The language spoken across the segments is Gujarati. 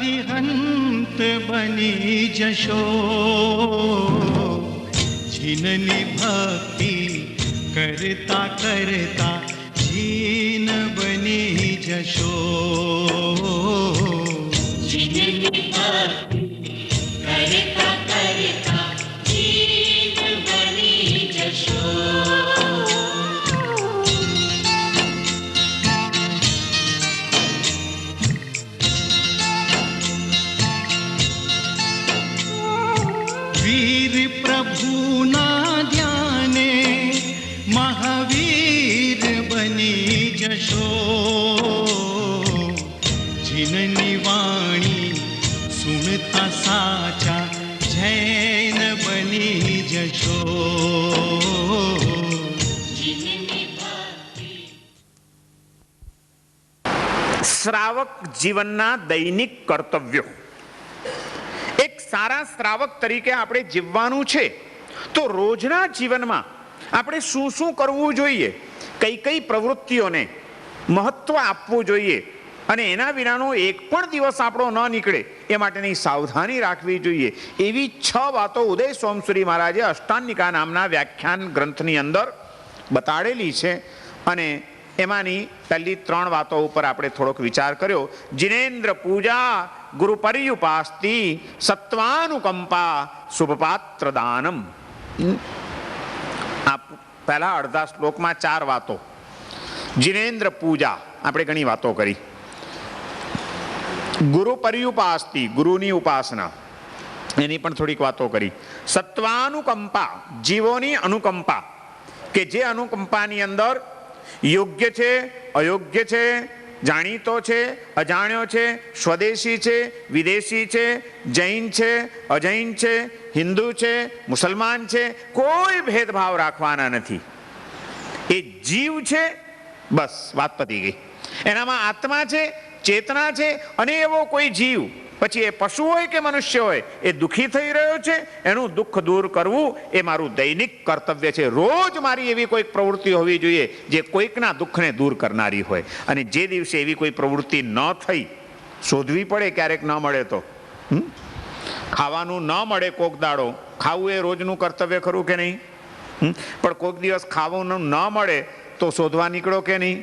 અરિહંત બની જશો, જીનની ભક્તિ કરતા કરતા જીન બની જશો. જીનની ભક્તિ કરતા કરતા જીન બની જશો. વીર પ્રભુના ધ્યાને મહાવીર બની જશો, જીનની વાણી સુણતા સાચા જૈન બની જશો. શ્રાવક જીવનના દૈનિક કર્તવ્યો. એક સારા શ્રાવક તરીકે આપણે જીવવાનું છે તો રોજના જીવનમાં આપણે શું શું કરવું જોઈએ, કઈ કઈ પ્રવૃત્તિઓને મહત્વ આપવું જોઈએ અને એના વિનાનો એક પણ દિવસ આપણો ન નીકળે એ માટેની સાવધાની રાખવી જોઈએ. એવી 6 વાતો ઉદય સોમસુરી મહારાજે અષ્ટાંગિકા નામના વ્યાખ્યાન ગ્રંથની અંદર બતાડેલી છે અને એમાંની પહેલી 3 વાતો ઉપર આપણે થોડોક વિચાર કર્યો. જિનેન્દ્ર પૂજા, ગુરુ પર્યુપાસ્તિ, સત્વાનુકંપા, શુભપાત્ર દાનમ. આ પહેલા અડધા શ્લોકમાં 4 વાતો. જિનેન્દ્ર પૂજા આપણે ઘણી વાતો કરી. ગુરુ પર્યુપાસ્તિ ગુરુની ઉપાસના એની પણ થોડીક વાતો કરી. સત્વાનુકંપા જીવોની અનુકંપા કે જે અનુકંપાની અંદર યોગ્ય છે, અયોગ્ય છે, જાણીતો છે, અજાણ્યો છે, સ્વદેશી છે, વિદેશી છે, જૈન છે, અજૈન છે, હિન્દુ છે, મુસલમાન છે, કોઈ ભેદભાવ રાખવાના નથી. એ જીવ છે, બસ વાત પતી ગઈ. એનામાં આત્મા છે, ચેતના છે અને એવો કોઈ જીવ, પછી એ પશુ હોય કે મનુષ્ય હોય, એ દુઃખી થઈ રહ્યો છે, એનું દુઃખ દૂર કરવું એ મારું દૈનિક કર્તવ્ય છે. રોજ મારી એવી કોઈક પ્રવૃત્તિ હોવી જોઈએ જે કોઈકના દુઃખને દૂર કરનારી હોય. અને જે દિવસે એવી કોઈ પ્રવૃત્તિ ન થઈ, શોધવી પડે ક્યારેક ન મળે તો. ખાવાનું ન મળે કોક દાડો, ખાવું એ રોજનું કર્તવ્ય ખરું કે નહીં? પણ કોઈક દિવસ ખાવાનું ન મળે તો શોધવા નીકળો કે નહીં?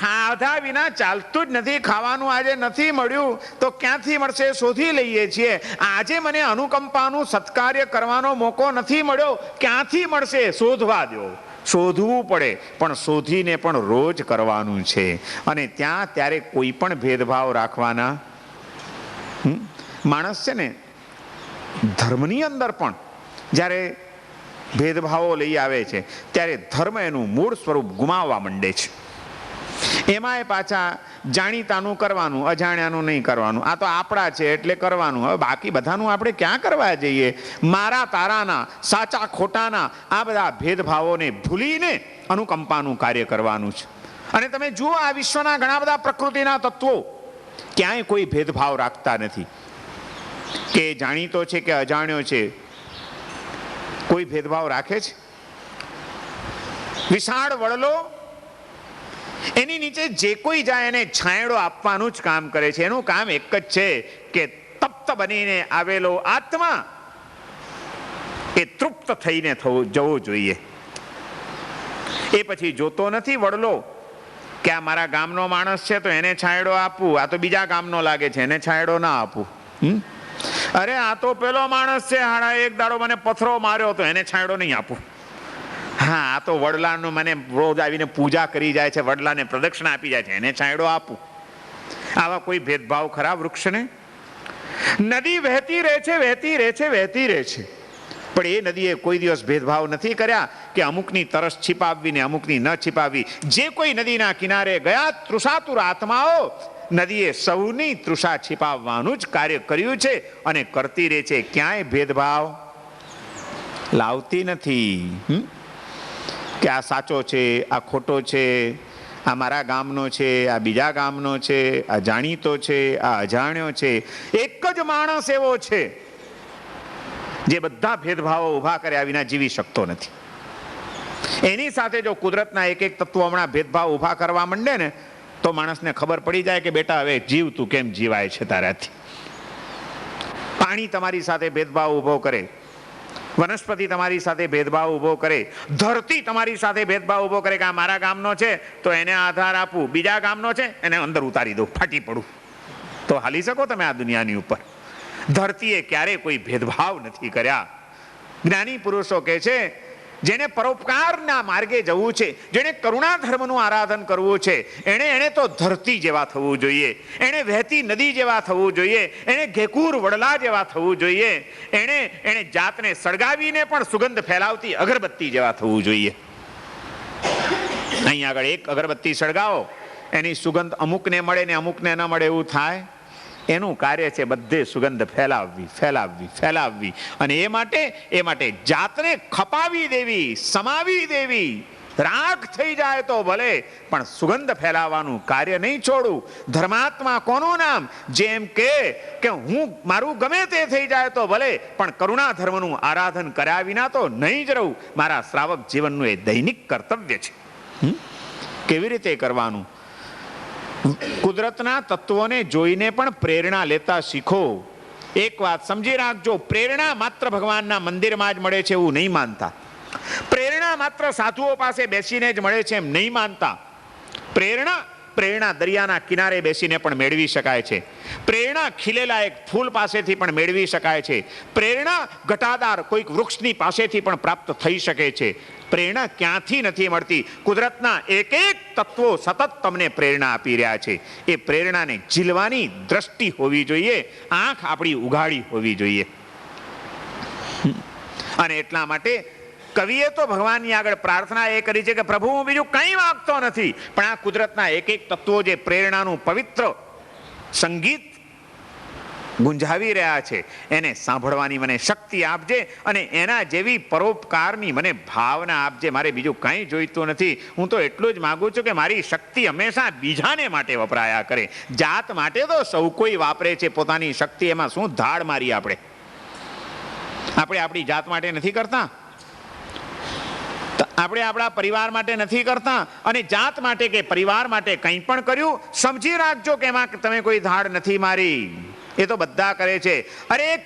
ખાધા વિના ચાલતું જ નથી. ખાવાનું આજે નથી મળ્યું તો ક્યાંથી મળશે, શોધી લઈએ છીએ. આજે મને અનુકંપાનું સત્કાર્ય કરવાનો મોકો નથી મળ્યો, ક્યાંથી મળશે, શોધવા દો. શોધવું પડે પણ શોધીને પણ રોજ કરવાનું છે. અને ત્યાં ત્યારે કોઈ પણ ભેદભાવ રાખવાના. માણસ છે ને ધર્મની અંદર પણ જ્યારે ભેદભાવો લઈ આવે છે ત્યારે ધર્મ એનું મૂળ સ્વરૂપ ગુમાવવા માંડે છે. એમાંય પાછા જાણીતાનું કરવાનું, અજાણ્યાનું નહીં કરવાનું. આ તો આપણા છે એટલે કરવાનું. હવે બાકી બધાનું આપણે ક્યાં કરવા જઈએ? મારા તારાના, સાચા ખોટાના આ બધા ભેદભાવોને ભૂલીને અનુકંપાનું કાર્ય કરવાનું છે. અને તમે જુઓ આ વિશ્વના ઘણા બધા પ્રકૃતિના તત્વો ક્યાંય કોઈ ભેદભાવ રાખતા નથી. કે જાણીતો છે કે અજાણ્યો છે, કોઈ ભેદભાવ રાખે છે? વિશાળ વડલો, એની નીચે જે કોઈ જાય એને છાંયડો આપવાનું જ કામ કરે છે. એનું કામ એક જ છે કે તપ્ત બનીને આવેલો આત્મા એ તૃપ્ત થઈને જવો જોઈએ. એ પછી જોતો નથી વડલો કે આ મારા ગામનો માણસ છે તો એને છાંયડો આપવું, આ તો બીજા ગામનો લાગે છે એને છાંયડો ના આપવું. અરે આ તો પેલો માણસ છે, હાડા એક દાડો મને પથરો માર્યો તો એને છાંયડો નહીં આપવું. હા આ તો વડલાનું મને રોજ આવીને પૂજા કરી જાય છે, વડલાને પ્રદક્ષિણા આપી જાય છે, એને છાંયડો આપું. આવા કોઈ ભેદભાવ ખરા વૃક્ષને? નદી વહેતી રહે છે, વહેતી રહે છે, વહેતી રહે છે, પણ એ નદીએ કોઈ દિવસ ભેદભાવ નથી કર્યા કે અમુકની તરસ छिपाવવી ને અમુકની ન छिपाવવી. જે કોઈ નદીના કિનારે ગયા તૃષાતુર આત્માઓ, નદીએ સૌની તૃષા छिपाવવાનું જ કાર્ય કર્યું છે અને કરતી રહે છે. ક્યાંય ભેદભાવ લાવતી નથી કે આ સાચો છે, આ ખોટો છે, આ મારા ગામનો છે, આ બીજા ગામનો છે, આ જાણીતો છે, આ અજાણ્યો છે. એક જ માણસ એવો છે જે બધા ભેદભાવો ઉભા કર્યા વિના જીવી શકતો નથી. એની સાથે જો કુદરતના એક એક તત્વો હમણાં ભેદભાવ ઉભા કરવા માંડે ને તો માણસને ખબર પડી જાય કે બેટા હવે જીવ તું કેમ જીવાય છે તારાથી. પાણી તમારી સાથે ભેદભાવ ઊભો કરે, વનસ્પતિ તમારી સાથે ભેદભાવ ઊભો કરે, ધરતી તમારી સાથે ભેદભાવ ઊભો કરે કે આ મારા ગામનો છે તો એને આધાર આપું, બીજા ગામનો છે એને અંદર ઉતારી દઉં, ફાટી પડું, તો હાલી શકો તમે આ દુનિયાની ઉપર? ધરતીએ ક્યારે કોઈ ભેદભાવ નથી કર્યા. જ્ઞાની પુરુષો કહે છે જેને પરોપકારના માર્ગે જવું છે, જેને કરુણા ધર્મનું આરાધન કરવું છે, એને તો ધરતી જેવા થવું જોઈએ, એને વહેતી નદી જેવા થવું જોઈએ, એને ઘેકુર વડલા જેવા થવું જોઈએ, એને જાતને સળગાવીને પણ સુગંધ ફેલાવતી અગરબત્તી જેવા થવું જોઈએ. અહીં આગળ એક અગરબત્તી સળગાવો, એની સુગંધ અમુકને મળે ને અમુકને ન મળે એવું થાય. એનું કાર્ય છે બધે સુગંધ ફેલાવવી, ફેલાવવી, ફેલાવવી. અને એ માટે જાતને ખપાવી દેવી, સમાવી દેવી. રાખ થઈ જાય તો ભલે, પણ સુગંધ ફેલાવવાનું કાર્ય નહીં છોડું. ધર્માત્મા કોનું નામ? જેમ કે હું મારું ગમે તે થઈ જાય તો ભલે, પણ કરુણા ધર્મનું આરાધન કર્યા વિના તો નહીં જ રહું. મારા શ્રાવક જીવનનું એ દૈનિક કર્તવ્ય છે. કેવી રીતે કરવાનું? કુદરતના તત્વોને જોઈને પણ પ્રેરણા લેતા શીખો. એક વાત સમજી રાખજો, પ્રેરણા માત્ર ભગવાનના મંદિરમાં જ મળે છે એવું નહીં માનતા. પ્રેરણા માત્ર સાધુઓ પાસે બેસીને જ મળે છે એમ નહીં માનતા. પ્રેરણા દરિયાના કિનારે બેસીને પણ મેળવી શકાય છે. પ્રેરણા ખીલેલા એક ફૂલ પાસેથી પણ મેળવી શકાય છે. પ્રેરણા ઘટાદાર કોઈક વૃક્ષની પાસેથી પણ પ્રાપ્ત થઈ શકે છે. પ્રેરણા ક્યાંથી નથી મળતી? કુદરતના એક એક તત્વો સતત તમને પ્રેરણા આપી રહ્યા છે. એ પ્રેરણાને ઝીલવાની દ્રષ્ટિ હોવી જોઈએ, આંખ આપણી ઉઘાડી હોવી જોઈએ. અને એટલા માટે કવિએ તો ભગવાનની આગળ પ્રાર્થના એ કરી છે કે પ્રભુ હું બીજું કંઈ માંગતો નથી, પણ આ કુદરતના એક એક તત્વો જે પ્રેરણાનું પવિત્ર સંગીત ગુંજાવી રહ્યા છે એને સાંભળવાની મને શક્તિ આપજે, અને એના જેવી પરોપકારની મને ભાવના આપજે. મારે બીજું કંઈ જોઈતું નથી. હું તો એટલું જ માંગુ છું કે મારી શક્તિ હંમેશા બીજાને માટે વપરાયા કરે. જાત માટે તો સૌ કોઈ વાપરે છે પોતાની શક્તિ, એમાં શું ધાડ મારી? આપણે આપણી જાત માટે નથી કરતા, આપણે આપણા પરિવાર માટે નથી કરતા, અને જાત માટે કે પરિવાર માટે કંઈ પણ કર્યું સમજી રાખજો કે એમાં તમે કોઈ ધાડ નથી મારી. એ તો બધા કરે છે. અરે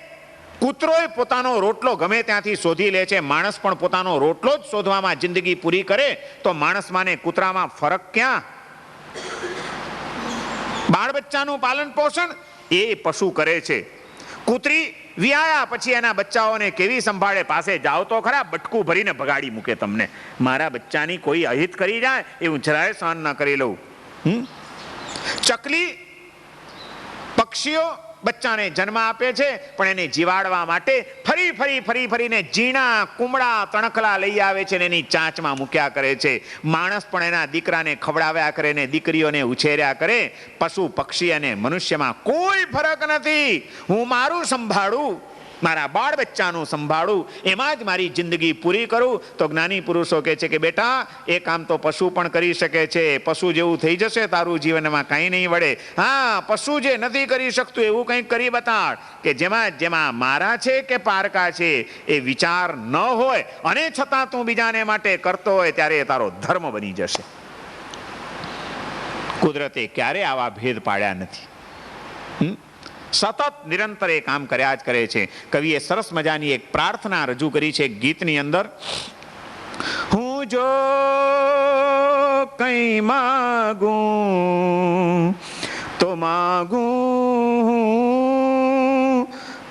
કૂતરોય પોતાનો રોટલો ગમે ત્યાંથી શોધી લે છે, માણસ પણ પોતાનો રોટલો જ શોધવામાં જિંદગી પૂરી કરે તો માણસમાં ને કૂતરામાં ફરક ક્યાં? બાળ બચ્ચાનું પાલન પોષણ એ પશુ કરે છે. કૂતરી વિયાયા પછી એના બચ્ચાઓને કેવી સંભાળે? પાસે જાઓ તો ખરા, બટકું ભરીને ભગાડી મૂકે તમને. મારા બચ્ચાની કોઈ અહિત કરી જાય એ હું જરાય સહન ન કરી લઉં. ચકલી, પક્ષીઓ બચ્ચાને જન્મ આપે છે, પણ એને જીવાડવા માટે ફરીને ઝીણા કુમળા તણખલા લઈ આવે છે ને એની ચાંચમાં મૂક્યા કરે છે. માણસ પણ એના દીકરાને ખવડાવ્યા કરે ને દીકરીઓને ઉછેર્યા કરે. પશુ, પક્ષી અને મનુષ્યમાં કોઈ ફરક નથી. હું મારું સંભાળું, મારા બાળ બચ્ચાનું સંભાળું, એમાં જ મારી જિંદગી પૂરી કરું. તો જ્ઞાની પુરુષો કહે છે કે બેટા એ કામ તો પશુ પણ કરી શકે છે. પશુ જેવું થઈ જશે તારું જીવનમાં કાંઈ નહીં વળે. હા, પશુ જે નથી કરી શકતું એવું કંઈક કરી બતાડ કે જેમાં મારા છે કે પારકા છે એ વિચાર ન હોય, અને છતાં તું બીજાને માટે કરતો હોય ત્યારે એ તારો ધર્મ બની જશે. કુદરતે ક્યારે આવા ભેદ પાડ્યા નથી. સતત નિરંતર એ કામ કર્યા જ કરે છે. કવિએ સરસ મજાની એક પ્રાર્થના રજૂ કરી છે ગીતની અંદર. હું જો કંઈ માગું તો માગું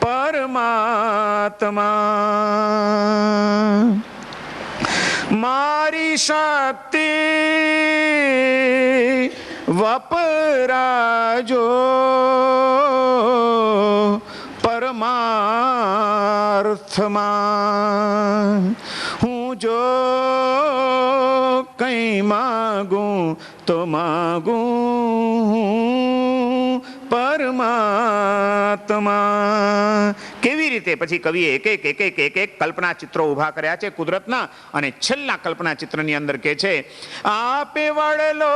પરમાત્મા, મારી શક્તિ વપરાજો પરમાર્થમાં. હું જો કંઈ માગું તો માગું પરમાત્મા. કેવી રીતે? પછી કવિએ એક એક કલ્પના ચિત્રો ઉભા કર્યા છે કુદરતના, અને છેલ્લા કલ્પના ચિત્રની અંદર કે છે આપે વડલો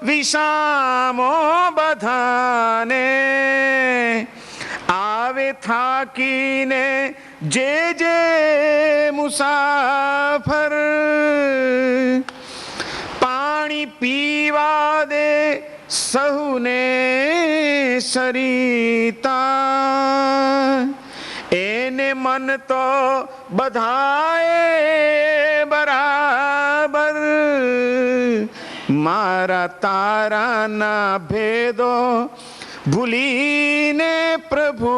વિસામો બધાને, આવે થાકીને જે મુસાફર, પાણી પીવા દે સહુને સરિતા, એને મન તો બધાએ બરાબર, મારા તારાના ભેદો ભૂલીને પ્રભુ,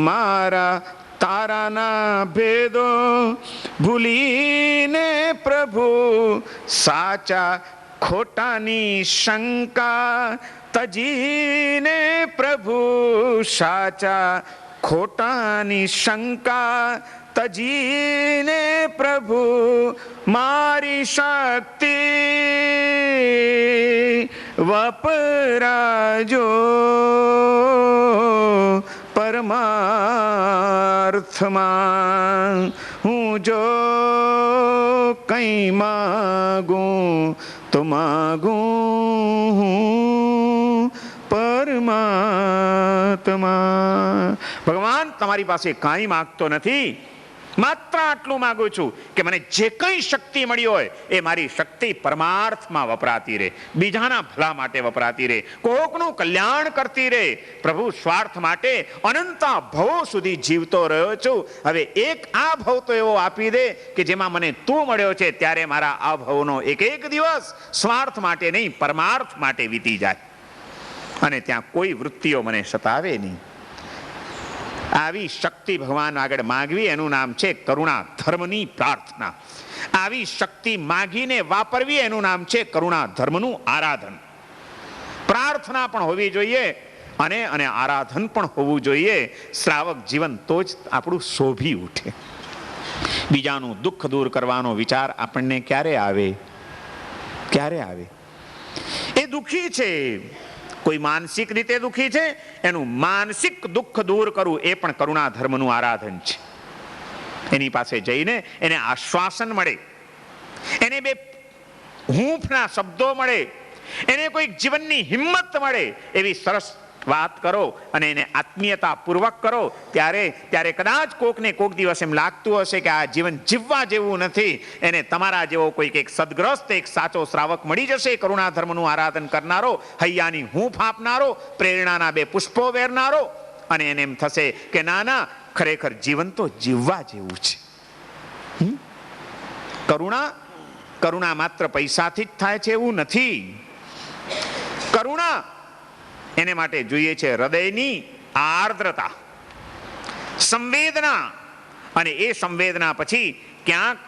મારા તારાના ભેદો ભૂલીને પ્રભુ, સાચા ખોટાની શંકા તજીને પ્રભુ, સાચા ખોટાની શંકા તજીને પ્રભુ, મારી શક્તિ વપરાજો પરમાર્થમાં, હું જો કંઈ માગું તો માગું પરમાત્મા. ભગવાન તમારી પાસે કાંઈ માગતો નથી, માત્ર આટલું માંગુ છું કે મને જે કંઈ શક્તિ મળી હોય એ મારી શક્તિ પરમાર્થમાં વપરાતી રહે, બીજાના ભલા માટે વપરાતી રહે, કોકનું કલ્યાણ કરતી રહે. પ્રભુ સ્વાર્થ માટે અનંતા ભવો સુધી જીવતો રહ્યો છું, હવે એક આ ભવ તો એવો આપી દે કે જેમાં મને તું મળ્યો છે ત્યારે મારા આ ભવનો એક એક દિવસ સ્વાર્થ માટે નહીં પરમાર્થ માટે વીતી જાય અને ત્યાં કોઈ વૃત્તિઓ મને સતાવે નહીં. આવી શક્તિ ભગવાન આગળ માગવી એનું નામ છે કરુણા ધર્મની પ્રાર્થના. આવી શક્તિ માગીને વાપરવી એનું નામ છે કરુણા ધર્મનું આરાધન. પ્રાર્થના પણ હોવી જોઈએ અને આરાધન પણ હોવું જોઈએ. શ્રાવક જીવન તો જ આપણું શોભી ઉઠે. બીજાનું દુઃખ દૂર કરવાનો વિચાર આપણને ક્યારે આવે? ક્યારે આવે? એ દુઃખી છે, કોઈ માનસિક રીતે દુઃખી છે, એનું માનસિક દુઃખ દૂર કરવું એ પણ કરુણા ધર્મનું આરાધન છે. એની પાસે જઈને એને આશ્વાસન મળે, એને બે હૂંફના શબ્દો મળે, એને કોઈ જીવનની હિંમત મળે એવી સરસ વાત કરો અને એને આત્મીયતા પૂર્વક કરો. ત્યારે કદાચ કોકને કોક દિવસ એમ લાગતું હશે કે આ જીવન જીવવા જેવું નથી, એને તમારા જેવો કોઈક એક સદગ્રસ્ત એક સાચો શ્રાવક મળી જશે, કરુણા ધર્મનું આરાધન કરનારો, હૈયાની હૂંફ આપનારો, પ્રેરણાના બે પુષ્પો વેરનારો, અને એને એમ થશે કે ના ના ખરેખર જીવન તો જીવવા જેવું છે. કરુણા માત્ર પૈસાથી જ થાય છે એવું નથી. કરુણા એને માટે જોઈએ છે હૃદયની આર્દ્રતા, સંવેદના, અને એ સંવેદના પછી ક્યાંક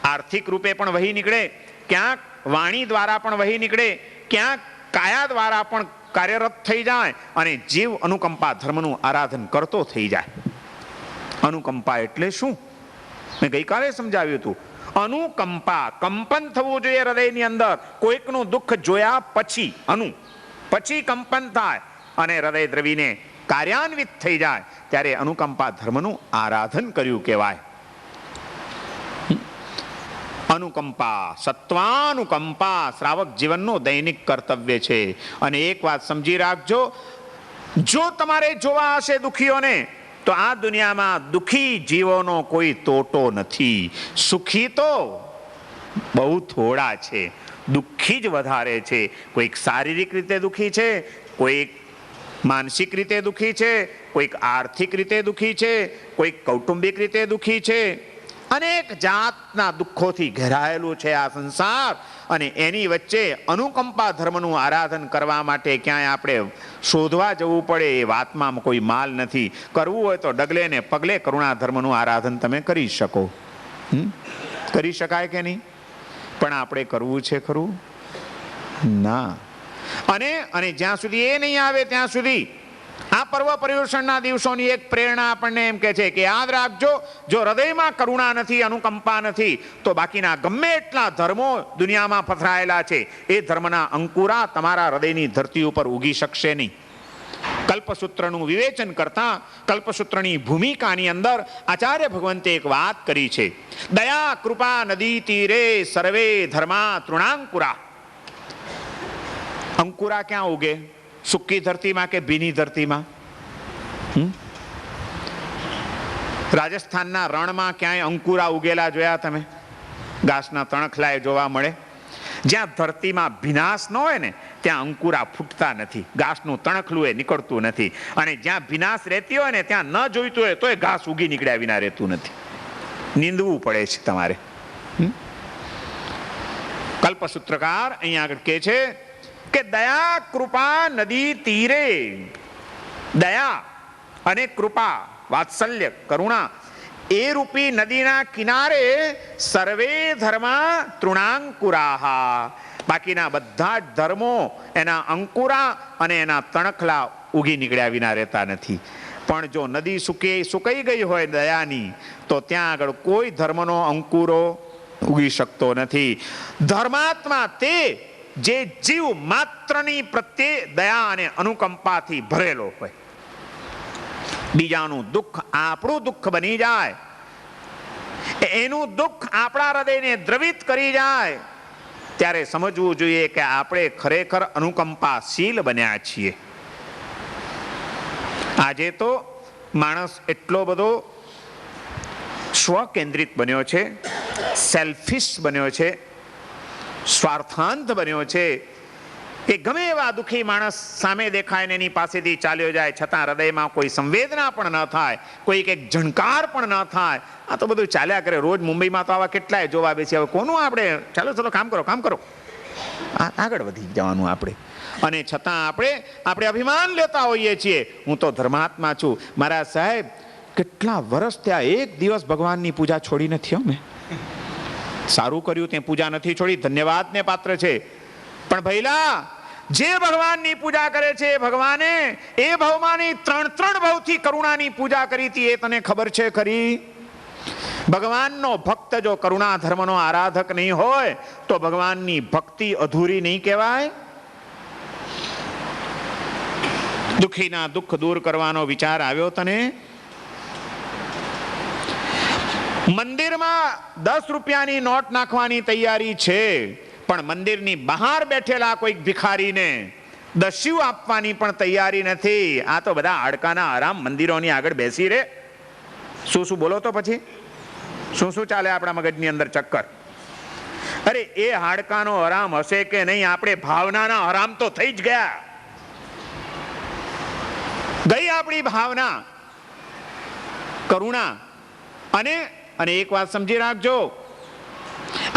આર્થિક રૂપે પણ વહી નીકળે, ક્યાંક વાણી દ્વારા પણ વહી નીકળે, ક્યાંક કાયા દ્વારા પણ કાર્યરત થઈ જાય અને જીવ અનુકંપા ધર્મનું આરાધન કરતો થઈ જાય. અનુકંપા એટલે શું? મેં ગઈકાલે સમજાવ્યું હતું. અનુકંપા, કંપન થવું જોઈએ હૃદયની અંદર. કોઈકનું દુઃખ જોયા પછી પછી કંપન થાય અને હૃદય દ્રવીને કાર્યાન્વિત થઈ જાય ત્યારે અનુકંપા ધર્મનું આરાધન કર્યું કહેવાય. અનુકંપા, સત્વાનુકંપા શ્રાવક જીવનનું દૈનિક કર્તવ્ય છે. અને એક વાત સમજી રાખજો, જો તમારે જોવા હશે દુઃખીઓને, તો આ દુનિયામાં દુઃખી જીવોનો કોઈ તોટો નથી. સુખી તો બહુ થોડા છે, દુઃખી જ વધારે છે. કોઈક શારીરિક રીતે દુઃખી છે, કોઈક માનસિક રીતે દુઃખી છે, કોઈક આર્થિક રીતે દુઃખી છે, કોઈક કૌટુંબિક રીતે દુઃખી છે. અનેક જાતના દુઃખોથી ઘેરાયેલું છે આ સંસાર. અને એની વચ્ચે અનુકંપા ધર્મનું આરાધન કરવા માટે ક્યાંય આપણે શોધવા જવું પડે એ વાતમાં કોઈ માલ નથી. કરવું હોય તો ડગલે ને પગલે કરુણા ધર્મનું આરાધન તમે કરી શકો. કરી શકાય કે નહીં? પણ આપણે કરવું છે ખરું? ના. અને જ્યાં સુધી એ નહીં આવે ત્યાં સુધી આ પર્વ પર્યુષણના દિવસોની એક પ્રેરણા આપણને એમ કહે છે કે યાદ રાખજો, જો હૃદયમાં કરુણા નથી, અનુકંપા નથી, તો બાકીના ગમે એટલા ધર્મો દુનિયામાં પથરાયેલા છે એ ધર્મના અંકુરા તમારા હૃદયની ધરતી ઉપર ઉગી શકશે નહીં. કલ્પસૂત્રનું વિવેચન કરતા કલ્પસૂત્રની ભૂમિકાની અંદર આચાર્ય ભગવંતે એક વાત કરી છે. દયા કૃપા નદી તીરે સર્વે ધર્મા તૃણાંકુરા. અંકુરા ક્યાં ઉગે? સૂકી ધરતીમાં કે ભીની ધરતીમાં? રાજસ્થાનના રણમાં ક્યાંય અંકુરા ઉગેલા જોયા તમે? ઘાસના તણખલાએ જોવા મળે. જ્યાં ધરતીમાં ભીનાશ ન હોય ને ત્યાં અંકુરા ફૂટતા નથી, ઘાસનું તણખલું એ નીકળતું નથી. અને જ્યાં ભીનાશ રહેતી હોય ને ત્યાં ન જોઈતું હોય તો એ ઘાસ ઉગી નીકળ્યા વિના રહેતું નથી. નીંદવું પડે છે તમારે. કલ્પસૂત્રકાર અહીંયા આગળ કહે છે કે દયા કૃપા નદી તીરે, દયા અને કૃપા, વાત્સલ્ય, કરુણા એ રૂપી નદીના કિનારે સર્વે ધર્મા તૃણાંકુરાહા, બાકીના બધા જ ધર્મો એના અંકુરા અને એના તણખલા ઉગી નીકળ્યા વિના રહેતા નથી. પણ જો નદી સુકાઈ ગઈ હોય દયાની, તો ત્યાં આગળ કોઈ ધર્મનો અંકુરો ઉગી શકતો નથી. ધર્માત્મા તે જે જીવ માત્રની પ્રત્યે દયા અને અનુકંપાથી ભરેલો હોય. બીજાનું દુઃખ આપણું દુઃખ બની જાય, એનું દુઃખ આપણા હૃદયને દ્રવિત કરી જાય, ત્યારે સમજવું જોઈએ કે આપણે ખરેખર અનુકંપાશીલ બન્યા છીએ. આજે તો માણસ એટલો બધો સ્વકેન્દ્રિત બન્યો છે, સેલ્ફિશ બન્યો છે, સ્વાર્થાંત બન્યો છે કે ગમે એવા દુઃખી માણસ સામે દેખાય ને એની પાસેથી ચાલ્યો જાય, છતાં હૃદયમાં કોઈ સંવેદના પણ ન થાય, કોઈ એક ઝણકાર પણ ન થાય. આ તો બધું ચાલ્યા કરે. રોજ મુંબઈમાં તો આવા કેટલાય જોવા બેસી. હવે કોનું આપણે ચાલો કામ કરો આગળ વધી જવાનું આપણે. અને છતાં આપણે અભિમાન લેતા હોઈએ છીએ, હું તો ધર્માત્મા છું. મારા સાહેબ કેટલા વર્ષ ત્યાં એક દિવસ ભગવાનની પૂજા છોડી નથી. મેં સારું કર્યું તે પૂજા નથી છોડી, ધન્યવાદને પાત્ર છે. પણ ભઈલા, જે ભગવાનની પૂજા કરે છે ભગવાને એ ભવમાંની 3 ભવથી કરુણાની પૂજા કરી હતી. એ તને ખબર છે ખરી? ભગવાનનો ભક્ત જો કરુણા ધર્મનો આરાધક નહીં હોય તો ભગવાનની ભક્તિ અધૂરી નહીં કહેવાય. દુઃખીના દુઃખ દૂર કરવાનો વિચાર આવ્યો તને? મંદિરમાં 10 રૂપિયાની નોટ નાખવાની તૈયારી છે, પણ મંદિરની બહાર બેઠેલા કોઈક ભિખારીને દસ્યુ આપવાની પણ તૈયારી નથી. આ તો બધા હાડકાના આરામ મંદિરોની આગળ બેસી રે. શું બોલો તો પછી શું ચાલે આપણા મગજની અંદર ચક્કર? અરે એ હાડકાનો આરામ હશે કે નહીં, આપણે ભાવનાના આરામ તો થઈ જ ગયા. ગઈ આપણી ભાવના, કરુણા. અને એક વાત સમજી રાખજો,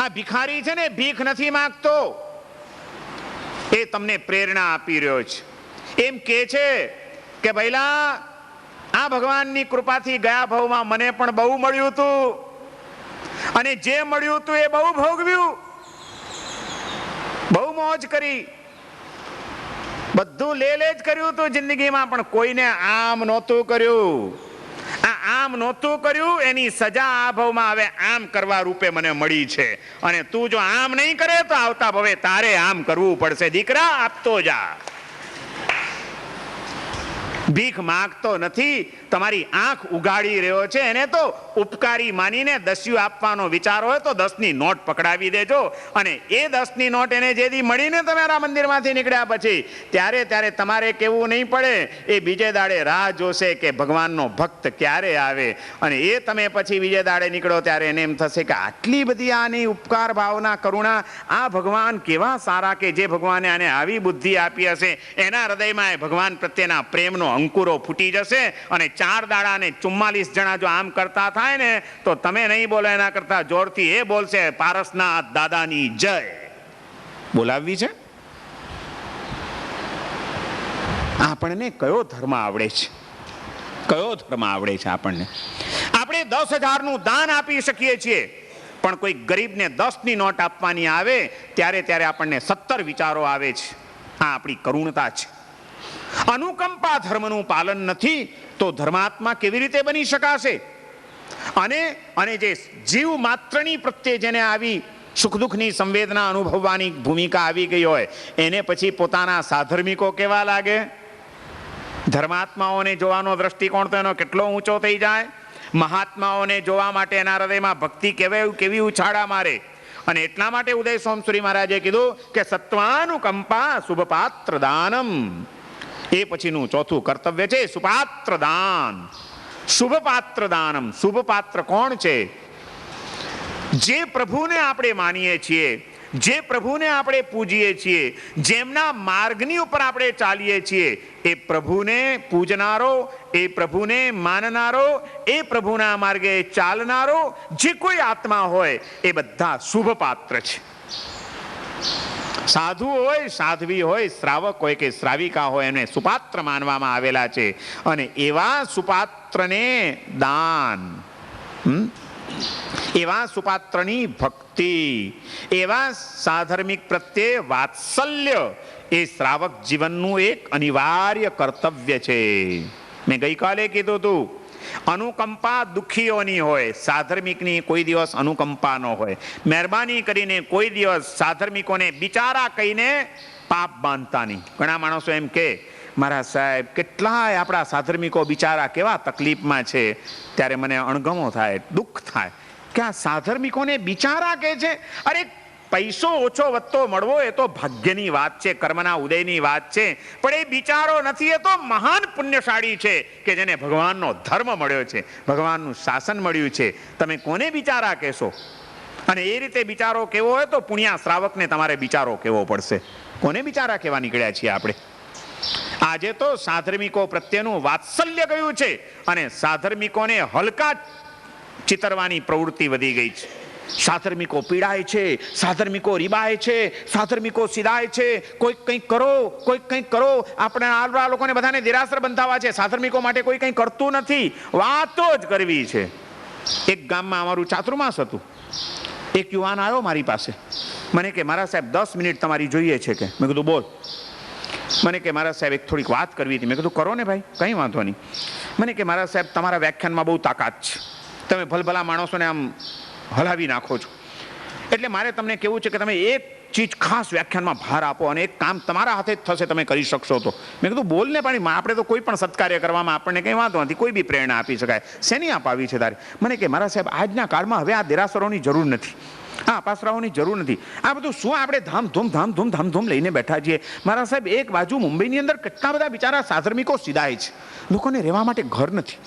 આ ભિખારી છે ને ભીખ નથી માંગતો, એ તમને પ્રેરણા આપી રહ્યો છે. એમ કે છે કે ભઈલા, આ ભગવાનની કૃપાથી ગયા ભાવમાં મને પણ બહુ મળ્યું હતું, અને જે મળ્યું હતું એ બહુ ભોગવ્યું, બહુ મોજ કરી, બધું લે જ કર્યું હતું જિંદગીમાં, પણ કોઈને આમ નહોતું કર્યું. આમ નહોતું કર્યું એની સજા આ ભાવમાં હવે આમ કરવા રૂપે મને મળી છે. અને તું જો આમ નહીં કરે તો આવતા ભવે તારે આમ કરવું પડશે. દીકરા, આપતો જા. ભીખ માંગતો નથી, તમારી આંખ ઉગાડી રહ્યો છે એને તો ઉપકારી માનીને દસ્યુ આપવાનો વિચાર હોય તો 10ની નોટ પકડાવી દેજો. અને એ 10ની નોટ એને જેથી મળીને તમારા મંદિરમાંથી નીકળ્યા પછી ત્યારે તમારે કેવું નહીં પડે. એ બીજે દાડે રાહ જોશે કે ભગવાનનો ભક્ત ક્યારે આવે. અને એ તમે પછી બીજે દાડે નીકળો ત્યારે એને એમ થશે કે આટલી બધી આની ઉપકાર ભાવના, કરુણા, આ ભગવાન કેવા સારા કે જે ભગવાને આને આવી બુદ્ધિ આપી હશે. એના હૃદયમાં એ ભગવાન પ્રત્યેના પ્રેમનો અંકુરો ફૂટી જશે. અને 4 દાડા ને 44 જણા જો આમ કરતા થાય ને તો તમે નહીં બોલો, એના કરતા જોરથી એ બોલશે, પારસનાથ દાદાની જય. બોલાવવી છે. આપણને કયો ધર્મ આવડે છે? કયો ધર્મ આવડે છે આપણને? આપણે 10,000નું દાન આપી શકીએ છીએ, પણ કોઈ ગરીબને 10ની નોટ આપવાની આવે ત્યારે આપણને 17 વિચારો આવે છે. આ આપણી કરુણતા છે. અનુકંપા ધર્મનું પાલન નથી તો ધર્માત્મા કેવી રીતે બની શકાશે? અને જે જીવ માત્રની પ્રત્યે જેને આવી સુખ દુઃખની સંવેદના અનુભવવાની ભૂમિકા આવી ગઈ હોય, એને પછી પોતાના સાધર્મિકો કેવા લાગે? ધર્માત્માઓને જોવાનો દ્રષ્ટિકોણ તો એનો કેટલો ઊંચો થઈ જાય. મહાત્માઓને જોવા માટે એના હૃદયમાં ભક્તિ કેવી ઉછાળા મારે. અને એટલા માટે ઉદય સોમસુરી મહારાજે કીધું કે સત્વાનુકંપા શુભપાત્ર દાનમ. એ પછીનું 4થું કર્તવ્ય છે સુપાત્ર દાન. શુભપાત્ર દાનમ. શુભપાત્ર કોણ છે? જે પ્રભુને આપણે માનીએ છીએ, જે પ્રભુને આપણે પૂજીએ છીએ, જેમના માર્ગની ઉપર આપણે ચાલીએ છીએ, એ પ્રભુને પૂજનારો, એ પ્રભુને માનનારો, એ પ્રભુના માર્ગે ચાલનારો જે કોઈ આત્મા હોય એ બધા શુભ પાત્ર છે. સાધુ હોય, સાધ્વી હોય, શ્રાવક હોય કે શ્રાવિકા હોય, એને સુપાત્ર માનવામાં આવેલા છે. અને એવા સુપાત્રને દાન, એવા સુપાત્રની ભક્તિ, એવા સાધર્મિક પ્રત્યે વાત્સલ્ય એ શ્રાવક જીવનનું એક અનિવાર્ય કર્તવ્ય છે. મેં ગઈકાલે કીધું હતું, અનુકંપા દુઃખીઓની હોય, સાધર્મિકની કોઈ દિવસ અનુકંપા ન હોય. મહેરબાની કરીને કોઈ દિવસ સાધર્મિકોને બિચારા કહીને પાપ બાંધતા નહીં. ઘણા માણસો એમ કે, મારા સાહેબ કેટલાય આપણા સાધર્મિકો બિચારા કેવા તકલીફમાં છે, ત્યારે મને અણગમો થાય, દુઃખ થાય કે આ સાધર્મિકોને બિચારા કહે છે. અરે પૈસો ઓછો વધતો મળવો એ તો ભાગ્યની વાત છે, કર્મના ઉદયની વાત છે, પણ એ બિચારો નથી, એ તો મહાન પુણ્યશાળી છે કે જેને ભગવાનનો ધર્મ મળ્યો છે, ભગવાનનું શાસન મળ્યું છે. તમે કોને બિચારા કહેશો? અને એ રીતે બિચારો કેવો હોય તો પુણ્યા શ્રાવકને તમારે બિચારો કેવો પડશે. કોને બિચારા કેવા નીકળ્યા છીએ આપણે? આજે તો સાધર્મિકો પ્રત્યેનું વાત્સલ્ય ગયું છે અને સાધર્મિકોને હલકા ચિતરવાની પ્રવૃત્તિ વધી ગઈ છે. સાધર્મિકો પીડાય છે, સાધર્મિકો રીબાય છે, સાધર્મિકો સીધાય છે. કોઈક કંઈક કરો, કોઈક કંઈક કરો. આપણે આ લોકોને બધાને દેરાસર બંધાવા છે, સાધર્મિકો માટે કોઈ કંઈ કરતું નથી. વાતો જ કરવી છે. એક ગામમાં અમારું ચાતુર્માસ હતું. એક યુવાન આવ્યો મારી પાસે, મને કે મારા સાહેબ 10 મિનિટ તમારી જોઈએ છે. કે મેં કીધું બોલ. મને કે મારા સાહેબ એક થોડીક વાત કરવી હતી. મેં કીધું કરો ને ભાઈ, કંઈ વાંધો નહીં. મને કે મારા સાહેબ તમારા વ્યાખ્યાનમાં બહુ તાકાત છે, તમે ભલભલા માણસોને આમ હલાવી નાખો છો, એટલે મારે તમને કહેવું છે કે તમે એક ચીજ ખાસ વ્યાખ્યાનમાં ભાર આપો અને એક કામ તમારા હાથે જ થશે, તમે કરી શકશો તો. મેં કીધું બોલ ને, પણ આપણે તો કોઈ પણ સત્કાર્ય કરવામાં આપણને કંઈ વાંધો નથી, કોઈ બી પ્રેરણા આપી શકાય. શેની અપાવી છે તારે? મને કે મારા સાહેબ આજના કાળમાં હવે આ દેરાસરોની જરૂર નથી, આ અપાસરાઓની જરૂર નથી. આ બધું શું આપણે ધામધૂમ લઈને બેઠા છીએ. મારા સાહેબ એક બાજુ મુંબઈની અંદર કેટલા બધા બિચારા સાધર્મિકો સીધાય છે, લોકોને રહેવા માટે ઘર નથી,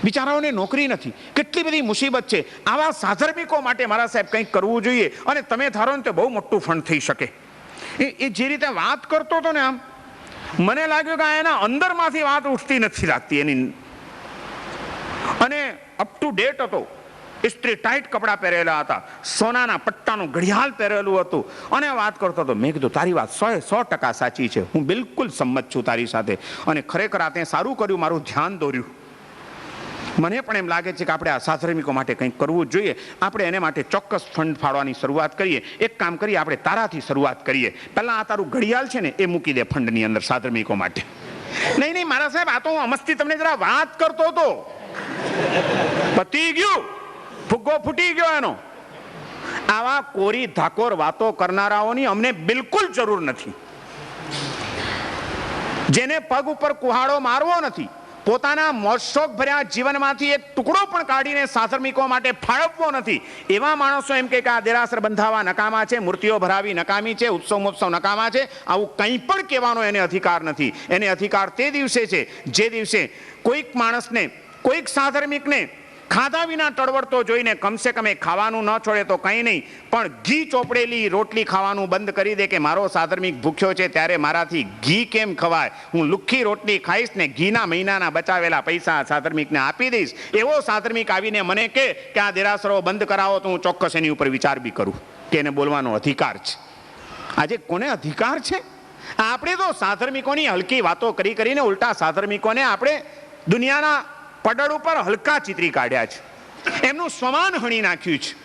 બિચારાઓને નોકરી નથી, કેટલી બધી મુસીબત છે. આવા સાધર્મિકો માટે મારા સાહેબ કંઈક કરવું જોઈએ. અને તમે ધારો ને તો બહુ મોટું ફંડ થઈ શકે. એ જે રીતે વાત કરતો હતો ને, આમ મને લાગ્યું કે એના અંદરમાંથી વાત ઉઠતી નથી લાગતી એની. અને અપ ટુ ડેટ હતો, ઇસ્ત્રી ટાઈટ કપડાં પહેરેલા હતા, સોનાના પટ્ટાનું ઘડિયાળ પહેરેલું હતું અને વાત કરતો હતો. મેં કીધું તારી વાત 100% સાચી છે, હું બિલકુલ સંમત છું તારી સાથે. અને ખરેખર આ તે સારું કર્યું, મારું ધ્યાન દોર્યું. મને પણ એમ લાગે છે કે આપણે આ સાધર્મિકો માટે કંઈક કરવું જોઈએ. આપણે એને માટે ચોક્કસ ફંડ ફાળવાની શરૂઆત કરીએ. એક કામ કરીએ, આપણે તારાથી શરૂઆત કરીએ. પહેલાં આ તારું ઘડિયાળ છે ને એ મૂકી દે ફંડની અંદર સાધર્મિકો માટે. નહીં મારા સાહેબ, આ તો હું અમસ્તી તમને જરા વાત કરતો હતો, પતી ગયું, ફુગ્ગો ફૂટી ગયો એનો. આવા કોરી ધાકોર વાતો કરનારાઓની અમને બિલકુલ જરૂર નથી. જેને પગ ઉપર કુહાડો મારવો નથી, પોતાના મોજશોખ ભર્યા જીવનમાંથી એક ટુકડો પણ કાઢીને સાધર્મિકો માટે ફાળવવો નથી, એવા માણસો એમ કે આ દેરાસર બંધાવા નકામા છે, મૂર્તિઓ ભરાવી નકામી છે, ઉત્સવ નકામા છે, આવું કંઈ પણ કહેવાનો એને અધિકાર નથી. એને અધિકાર તે દિવસે છે જે દિવસે કોઈક માણસને, કોઈક સાધર્મિકને ખાધા વિના ટળવળતો જોઈને કમસે કમ ખાવાનું ન છોડે તો કંઈ નહીં, પણ ઘી ચોપડેલી રોટલી ખાવાનું બંધ કરી દે કે મારો સાધર્મિક ભૂખ્યો છે ત્યારે મારાથી ઘી કેમ ખવાય, હું લુખ્ખી રોટલી ખાઈશ ને ઘીના મહિનાના બચાવેલા પૈસા સાધર્મિકને આપી દઈશ. એવો સાધર્મિક આવીને મને કે આ દેરાસરો બંધ કરાવો તો હું ચોક્કસ એની ઉપર વિચાર બી કરું કે એને બોલવાનો અધિકાર છે. આજે કોને અધિકાર છે? આપણે તો સાધર્મિકોની હલકી વાતો કરીને ઉલટા સાધર્મિકોને આપણે દુનિયાના પડળ ઉપર હલકા ચિત્રી કાઢ્યા છે, એમનું સ્વમાન હણી નાખ્યું છે.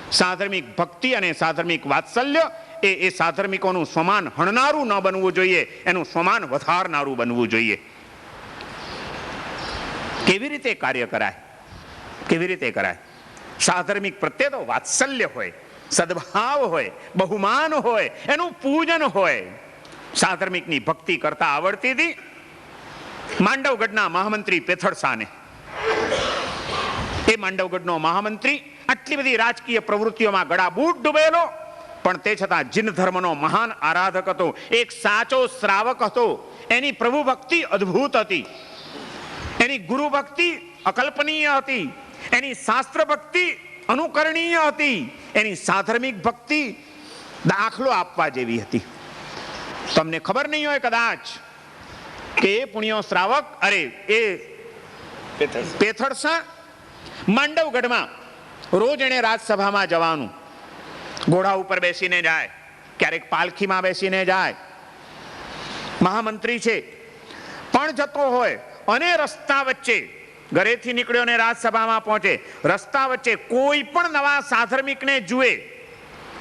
સાધર્મિક ભક્તિ અને સાધર્મિક વાત્સલ્ય એ સાધર્મિકોનું સ્વમાન હણનારું ન બનવું જોઈએ, એનું સ્વમાન વધારનારું બનવું જોઈએ. કેવી રીતે કાર્ય કરાય? કેવી રીતે કરાય? સાધર્મિક પ્રત્યે તો વાત્સલ્ય હોય, સદભાવ હોય, બહુમાન હોય, એનું પૂજન હોય. સાધર્મિકની ભક્તિ કરતા આવડતી હતી માંડવગઢના મહામંત્રી પેથળસાને. એ માંડવગઢનો મહામંત્રી આટલી બધી રાજકીય પ્રવૃત્તિઓમાં ગળાબૂટ ડૂબેલો, પણ તે છતાં જીન ધર્મનો મહાન આરાધક હતો, એક સાચો શ્રાવક હતો. એની પ્રભુ ભક્તિ અદ્ભુત હતી, એની ગુરુ ભક્તિ અકલ્પનીય હતી, એની શાસ્ત્ર ભક્તિ અનુકરણીય હતી, એની સાધર્મિક ભક્તિ દાખલો આપવા જેવી હતી. તમને ખબર નહીં હોય કદાચ કે એ પુણ્યો શ્રાવક, અરે એ પેથળસા માંડવગઢમાં રોજ એને રાજસભામાં જવાનું. ઘોડા ઉપર બેસીને જાય, ક્યારેક પાલખીમાં બેસીને જાય. મહામંત્રી છે પણ જતો હોય અને રસ્તા વચ્ચે ઘરેથી નીકળ્યો ને રાજસભામાં પહોંચે, રસ્તા વચ્ચે કોઈ પણ નવા સાધર્મિકને જુએ.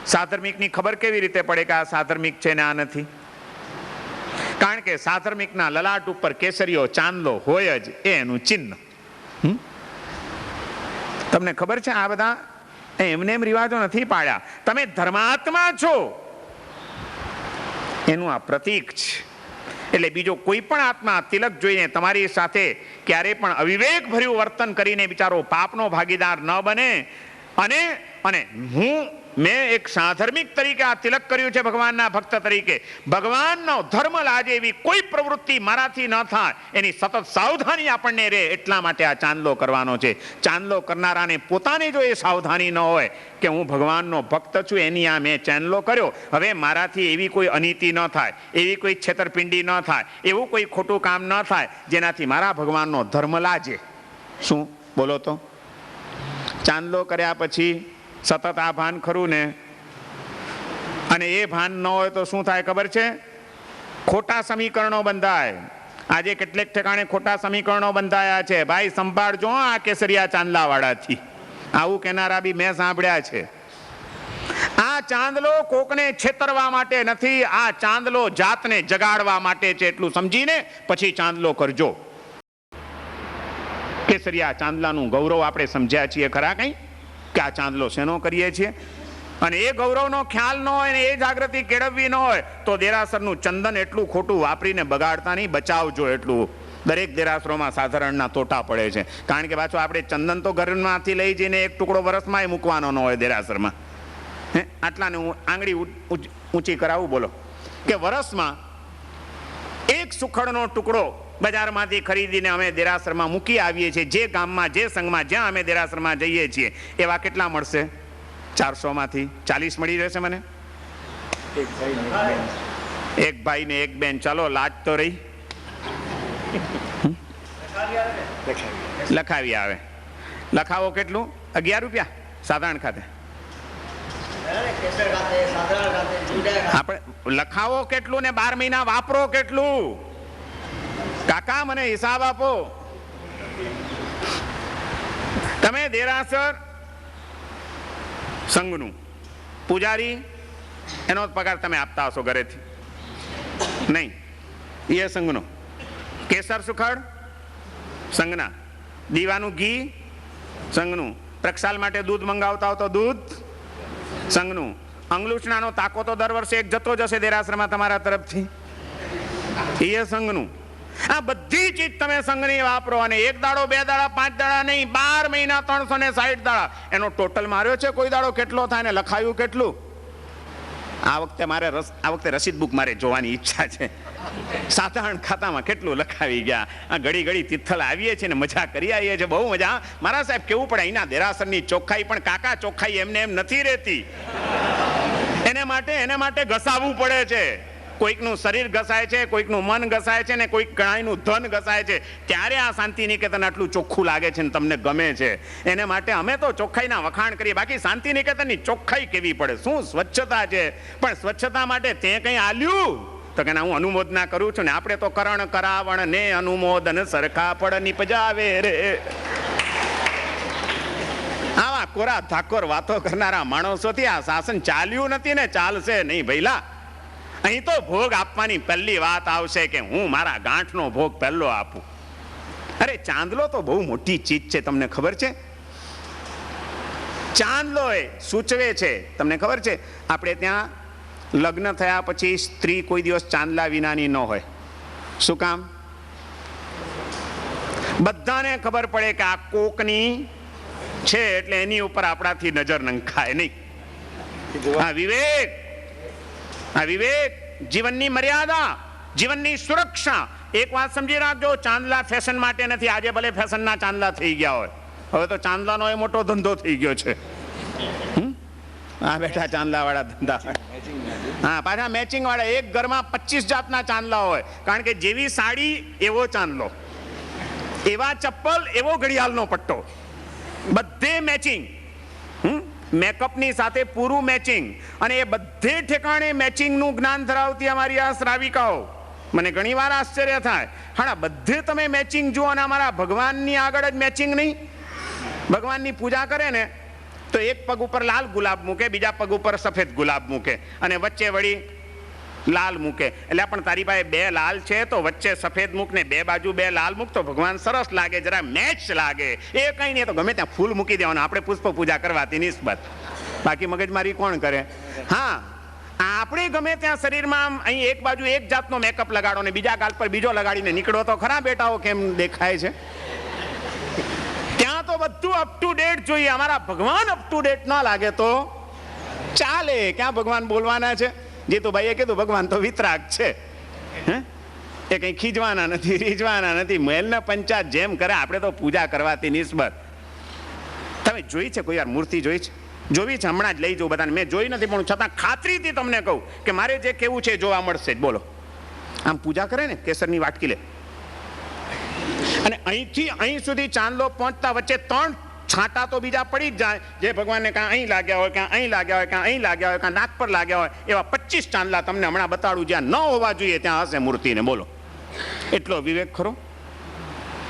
સાધર્મિકની ખબર કેવી રીતે પડે કે આ સાધર્મિક છે ને આ નથી? કારણ કે સાધર્મિકના લલાટ ઉપર કેસરીયો ચાંદલો હોય જ, એ એનું ચિહ્ન. તમને ખબર છે આ બધા એમને એમ રિવાજો નથી પાડ્યા. તમે ધર્માત્મા છો એનું આ પ્રતીક છે. એટલે બીજો કોઈ પણ આત્મા તિલક જોઈને તમારી સાથે ક્યારે પણ અવિવેક ભર્યું વર્તન કરીને બિચારો પાપનો ભાગીદાર ન બને. અને મેં એક સાધર્મિક તરીકે આ તિલક કર્યું છે, ભગવાનના ભક્ત તરીકે. ભગવાનનો ધર્મ લાજે એવી કોઈ પ્રવૃત્તિ મારાથી ન થાય એની સતત સાવધાની આપણને રહે, એટલા માટે આ ચાંદલો કરવાનો છે. ચાંદલો કરનારાને પોતાને જો એ સાવધાની ન હોય કે હું ભગવાનનો ભક્ત છું, એની આ મેં ચાંદલો કર્યો, હવે મારાથી એવી કોઈ અનીતિ ન થાય, એવી કોઈ છેતરપિંડી ન થાય, એવું કોઈ ખોટું કામ ન થાય જેનાથી મારા ભગવાનનો ધર્મ લાજે. શું બોલો તો? ચાંદલો કર્યા પછી સતત આ ભાન ખરું ને, અને એ ભાન ન હોય તો શું થાય ખબર છે? ખોટા સમીકરણો બંધાય. આજે કેટલેક ઠેકાણે ખોટા સમીકરણો બંધાયા છે. ભાઈ સંભાળજો આ કેસરિયા ચાંદલા વાળાથી. આવું કહેનારા બી મેં સાંભળ્યા છે. આ ચાંદલો કોકને છેતરવા માટે નથી, આ ચાંદલો જાતને જગાડવા માટે છે. એટલું સમજીને પછી ચાંદલો કરજો. કેસરિયા ચાંદલાનું ગૌરવ આપણે સમજ્યા છીએ ખરા કંઈ, કે આ ચાંદલો શેનો કરીએ છીએ? અને એ ગૌરવનો ખ્યાલ ન હોય ને એ જાગૃતિ કેળવવી ન હોય તો દેરાસરનું ચંદન એટલું ખોટું વાપરીને બગાડતા નહીં, બચાવજો એટલું. દરેક દેરાસરોમાં સાધારણના તોટા પડે છે. કારણ કે પાછું આપણે ચંદન તો ઘરમાંથી લઈ જઈને એક ટુકડો વરસમાં મૂકવાનો ન હોય દેરાસરમાં. આટલાને હું આંગળી ઊંચી કરાવું, બોલો કે વરસમાં એક સુખડનો ટુકડો બજારમાંથી ખરીદીને અમે દેરાસરમાં મૂકી આવીએ છીએ. જે ગામમાં, જે સંઘમાં, જ્યાં અમે દેરાસરમાં જઈએ છીએ એવા કેટલા મળશે? 400 માંથી 40 મળી રહેશે મને. એક ભાઈ ને એક બેન. ચાલો લાજ તો રહી, લખાવી આવે. લખાવો કેટલું? 11 રૂપિયા સાધારણ ખાતે. આપણે લખાવો કેટલું ને 12 મહિના વાપરો કેટલું? કાકા મને હિસાબ આપો. તમે દેરાસર સંઘનું પૂજારી, એનો પગાર તમે આપતા હશો ઘરેથી? નહીં, એ સંઘનો. કેસર સુખડ સંઘના, દીવાનું ઘી સંઘનું, પ્રક્ષાલ માટે દૂધ મંગાવતા હો તો દૂધ સંઘનું, અંગલુચનાનો તાકો તો દર વર્ષે એક જતો જશે દેરાસરમાં તમારા તરફથી, એ સંઘનું. આ બધી ચીજ તમે સંઘની વાપરો. અને એક દાડો, 2 દાડા, 5 દાડા નહીં, 12 મહિના 360 દાડા એનો ટોટલ માર્યો છે. કોઈ દાડો કેટલો થાય ને લખાયું કેટલું? આ વખતે રસીદ બુક મારે જોવાની ઈચ્છા છે. સાધારણ ખાતામાં કેટલું લખાવી ગયા. આ ઘડી તિથલ આવીએ છીએ ને મજા કરી આવીએ છીએ, બહુ મજા. મારા સાહેબ કેવું પડે, અહીંના દેરાસરની ચોખ્ખાઈ, પણ કાકા ચોખ્ખાઈ એમને એમ નથી રહેતી. એને માટે ઘસાવવું પડે છે. કોઈકનું શરીર ઘસાય છે, કોઈકનું મન ઘસાય છે ને કોઈક ઘણાયનું ધન ઘસાય છે. ત્યારે આ શાંતિ નિકેતન આટલું ચોખ્ખું લાગે છે ને તમને ગમે છે. એને માટે અમે તો ચોખ્ખાઈના વખાણ કરીએ. બાકી શાંતિ નિકેતનની ચોખ્ખાઈ કેવી પડે, શું સ્વચ્છતા છે. પણ સ્વચ્છતા માટે તે કંઈ આલ્યું તો કે હું અનુમોદના કરું છું ને. આપણે તો કરણ કરાવણ ને અનુમોદન સરખા પડ નિપજાવે રે. આવા કોરા ધાકોર વાતો કરનારા માણસોથી આ શાસન ચાલ્યું નથી ને ચાલશે નહીં ભઈલા. અહીં તો ભોગ આપવાની પહેલી વાત આવશે કે હું મારા ગાંઠનો ભોગ પહેલો આપું. અરે ચાંદલો તો બહુ મોટી ચીજ છે, તમને ખબર છે? ચાંદલો એ સૂચવે છે, તમને ખબર છે આપણે ત્યાં લગ્ન થયા પછી સ્ત્રી કોઈ દિવસ ચાંદલા વિનાની ન હોય. શું કામ? બધાને ખબર પડે કે આ કોકની છે એટલે એની ઉપર આપણાથી નજર નંખાય નહીં. આ વિવેક, જીવનની મર્યાદા, જીવનની સુરક્ષા. એક વાત સમજી રાખજો, ચાંદલા ફેશન માટે નથી. આજે ભલે ફેશનના ચાંદલા થઈ ગયા હોય, હવે તો ચાંદલાનો એ મોટો ધંધો થઈ ગયો છે. હા બેઠા ચાંદલા વાળા ધંધા. હા, પાછા મેચિંગ વાળા. એક ઘરમાં 25 જાતના ચાંદલા હોય, કારણ કે જેવી સાડી એવો ચાંદલો, એવા ચપ્પલ એવો ઘડિયાળનો પટ્ટો, બધે મેચિંગ. મેકઅપની સાથે પૂરું મેચિંગ. અને એ બધે ઠેકાણે મેચિંગનું જ્ઞાન ધરાવતી અમારી આ શ્રાવિકાઓ. મને ઘણી વાર આશ્ચર્ય થાય, હા બધે તમે મેચિંગ જુઓ અને અમારા ભગવાનની આગળ જ મેચિંગ નહીં. ભગવાનની પૂજા કરે ને તો એક પગ ઉપર લાલ ગુલાબ મૂકે, બીજા પગ ઉપર સફેદ ગુલાબ મૂકે, અને વચ્ચે વળી લાલ મૂકે. એટલે પણ તારી પાસે બે લાલ છે તો વચ્ચે સફેદ મૂક ને બે બાજુ બે લાલ મૂક તો ભગવાન સરસ લાગે, જરા મેચ લાગે. એ કઈ નહીં, તો ગમે ત્યાં ફૂલ મૂકી દેવાનું, આપણે પુષ્પ પૂજા કરવાથી નિસ્બત. બાકી મગજમારી કોણ કરે? હા, આપણે ગમે ત્યાં શરીરમાં અહીં એક બાજુ એક જાતનો મેકઅપ લગાડો ને બીજા ગાલ પર બીજો લગાડીને નીકળો તો ખરા બેટાઓ, કેમ દેખાય છે? ત્યાં તો બધું અપ ટુ ડેટ જોઈએ. અમારા ભગવાન અપ ટુ ડેટ ના લાગે તો ચાલે. ક્યાં ભગવાન બોલવાના છે? જીતુભાઈએ કીધું ભગવાન તો વિતરાગ છે, એ કઈ ખીજવાના નથી, રીઝવાના નથી. મહેલના પંચાયત જેમ કરે, આપણે તો પૂજા કરવાથી નિસ્બત. તમે જોઈ છે કોઈ વાર મૂર્તિ? જોઈ છે? જોવી છે? હમણાં જ લઈ જાઉં બધાને. મેં જોઈ નથી, પણ છતાં ખાતરીથી તમને કહું કે મારે જે કેવું છે જોવા મળશે જ. બોલો, આમ પૂજા કરે ને, કેસરની વાટકી લે અને અહીંથી અહીં સુધી ચાંદલો પહોંચતા વચ્ચે 3 છાંટા તો બીજા પડી જ જાય, જે ભગવાનને કાં અહીં લાગ્યા હોય, કાં અહીં લાગ્યા હોય, કાં અહીં લાગ્યા હોય, કાં નાક પર લાગ્યા હોય. એવા 25 ચાંદલા તમને હમણાં બતાડું, જ્યાં ન હોવા જોઈએ ત્યાં હશે મૂર્તિને. બોલો, એટલો વિવેક ખરો?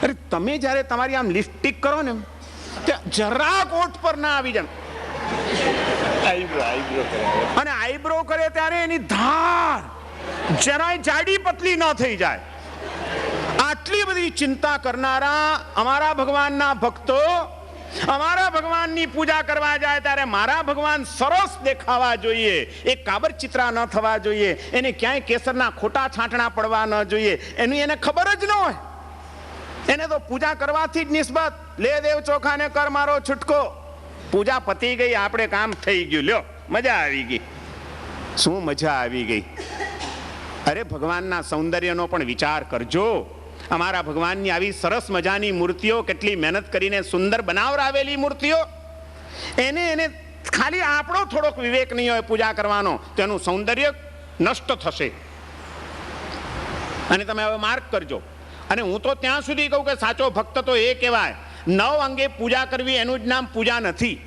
અરે તમે જ્યારે તમારી આમ લિપસ્ટિક કરો ને, ત્યાં જરાક ઓઠ પર ના આવી જાય. અને આઈબ્રો કરે ત્યારે એની ધાર જરાય જાડી પતલી ન થઈ જાય. આટલી બધી ચિંતા કરનારા અમારા ભગવાનના ભક્તો અમારા ભગવાનની પૂજા કરવા જાય ત્યારે મારા ભગવાન સરસ દેખાવા જોઈએ, એ કાબર ચિત્રા ન થવા જોઈએ, એને ક્યાંય કેસરના ખોટા છાંટણા પડવા ન જોઈએ. એની એને ખબર જ ન હોય. એને તો પૂજા કરવાથી જ નિસ્બત. લે દેવ ચોખાને કર મારો છૂટકો. પૂજા પતી ગઈ, આપણે કામ થઈ ગયું. લ્યો, મજા આવી ગઈ. શું મજા આવી ગઈ? અરે ભગવાનના સૌંદર્યનો પણ વિચાર કરજો. અમારા ભગવાનની આવી સરસ મજાની મૂર્તિઓ, કેટલી મહેનત કરીને સુંદર બનાવરાવેલી મૂર્તિઓ, એને ખાલી આપણો થોડોક વિવેક નહીં હોય પૂજા કરવાનો તો એનું સૌંદર્ય નષ્ટ થશે. અને તમે હવે માર્ક કરજો. અને હું તો ત્યાં સુધી કહું કે સાચો ભક્ત તો એ કહેવાય, 9 અંગે પૂજા કરવી એનું જ નામ પૂજા નથી.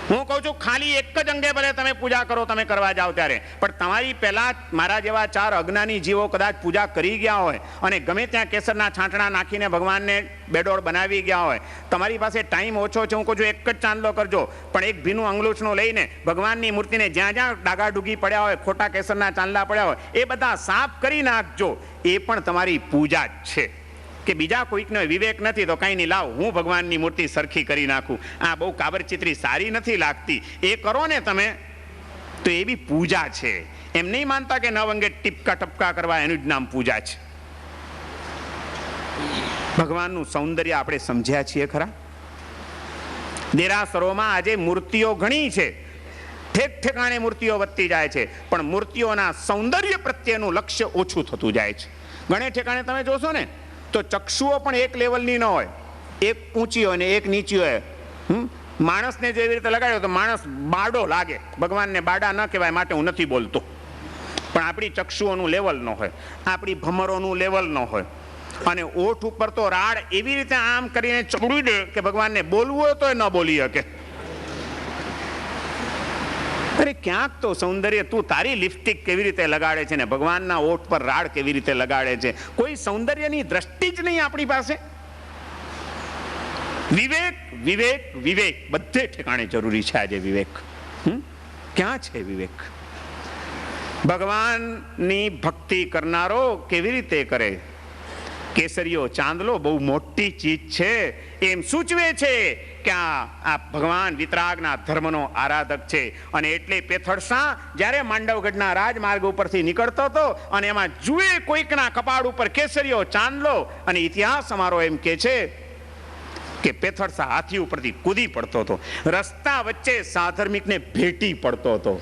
હું કહું છું ખાલી એક જ અંગે ભલે તમે પૂજા કરો, તમે કરવા જાઓ ત્યારે, પણ તમારી પહેલા મારા જેવા 4 અજ્ઞાની જીવો કદાચ પૂજા કરી ગયા હોય અને ગમે ત્યાં કેસરના છાંટણા નાખીને ભગવાનને બેડોળ બનાવી ગયા હોય. તમારી પાસે ટાઈમ ઓછો છે, હું કહું છું એક જ ચાંદલો કરજો, પણ એક ભીનું અંગલૂછનું લઈને ભગવાનની મૂર્તિને જ્યાં જ્યાં ડાગાડુગી પડ્યા હોય, ખોટા કેસરના ચાંદલા પડ્યા હોય, એ બધા સાફ કરી નાખજો. એ પણ તમારી પૂજા જ છે. કે બીજા કોઈકનો વિવેક નથી તો કંઈ નહીં, લાવ હું ભગવાનની મૂર્તિ સરખી કરી નાખું. આ બહુ કાબરચિત્રી સારી નથી લાગતી, એ કરો ને તમે તો એ બી પૂજા છે. એમ નહીં માનતા કે 9 અંગે ટીપકા ટપકા કરવા એનું જ નામ પૂજા છે. ભગવાનનું સૌંદર્ય આપણે સમજ્યા છીએ ખરા? દેરાસરોમાં આજે મૂર્તિઓ ઘણી છે, ઠેક ઠેકાણે મૂર્તિઓ વધતી જાય છે, પણ મૂર્તિઓના સૌંદર્ય પ્રત્યેનું લક્ષ્ય ઓછું થતું જાય છે. ઘણે ઠેકાણે તમે જોશો ને તો ચક્ષુઓ પણ એક લેવલની ન હોય, એક ઊંચી હોય ને એક નીચી હોય. માણસને જેવી રીતે લગાડ્યો તો માણસ બાડો લાગે, ભગવાનને બાડા ન કહેવાય માટે હું નથી બોલતો. પણ આપણી ચક્ષુઓનું લેવલ ન હોય, આપણી ભમરોનું લેવલ ન હોય. અને ઓઠ ઉપર તો રાડ એવી રીતે આમ કરીને ચડવી દે કે ભગવાનને બોલવું હોય તો ન બોલી શકે. અરે ક્યાંક તો સૌંદર્ય, તું તારી લિપસ્ટિક કેવી રીતે લગાડે છે ને ભગવાનના ઓઠ પર રાડ કેવી રીતે લગાડે છે, કોઈ સૌંદર્યની દ્રષ્ટિ જ નહીં આપણી પાસે. વિવેક વિવેક વિવેક બધે ઠેકાણે જરૂરી છે આજે વિવેક. ક્યાં છે વિવેક? ભગવાનની ભક્તિ કરનારો કેવી રીતે કરે? કેસરીયો ચાંદલો બહુ મોટી ચીજ છે એમ સૂચવે છે કે આ ભગવાન વિતરાગના ધર્મનો આરાધક છે. અને એટલે પેથળસા જ્યારે માંડવગઢના રાજમાર્ગ ઉપરથી નીકળતો હતો અને એમાં જુએ કોઈકના કપાળ ઉપર કેસરીયો ચાંદલો, અને ઇતિહાસ અમારો એમ કે છે કે પેથળસા હાથી ઉપરથી કૂદી પડતો હતો, રસ્તા વચ્ચે સાધર્મિકને ભેટી પડતો હતો,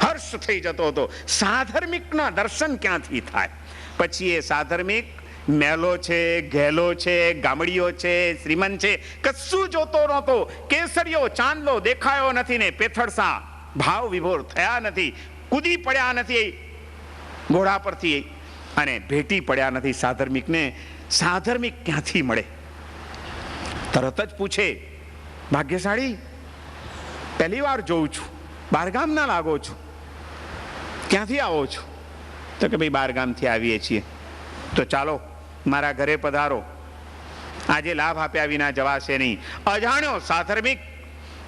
હર્ષ થઈ જતો હતો. સાધર્મિકના દર્શન ક્યાંથી થાય? પછી એ સાધર્મિક મેલો છે, ઘેલો છે, ગામડીઓ છે, શ્રીમંત છે, કશું જોતો નહોતો. કેસરીયો ચાંદલો દેખાયો નથી ને પેથળસા ભાવ વિભોર થયા નથી, કૂદી પડ્યા નથી ઘોડા પરથી અને ભેટી પડ્યા નથી સાધર્મિકને. સાધર્મિક ક્યાંથી મળે? તરત જ પૂછે, ભાગ્યશાળી, પહેલી વાર જોઉં છું, બારગામના લાગો છો, ક્યાંથી આવો છો? તો કે ભાઈ બારગામથી આવીએ છીએ. તો ચાલો મારા ઘરે પધારો, આજે લાભ આપ્યા વિના જવાશે નહીં. અજાણ્યો સાધર્મિક,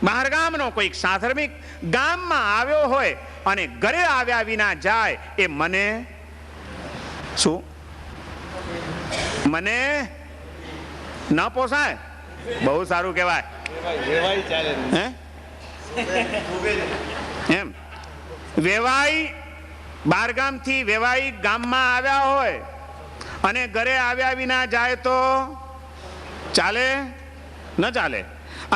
બહારગામનો કોઈક સાધર્મિક ગામમાં આવ્યો હોય અને ઘરે આવ્યા વિના જાય, એ મને શું? મને ન પોસાય. બહુ સારું કહેવાય. એમ વેવાઈ બારગામથી વેવાઈ ગામમાં આવ્યા હોય અને ઘરે આવ્યા વિના જાય તો ચાલે? ન ચાલે.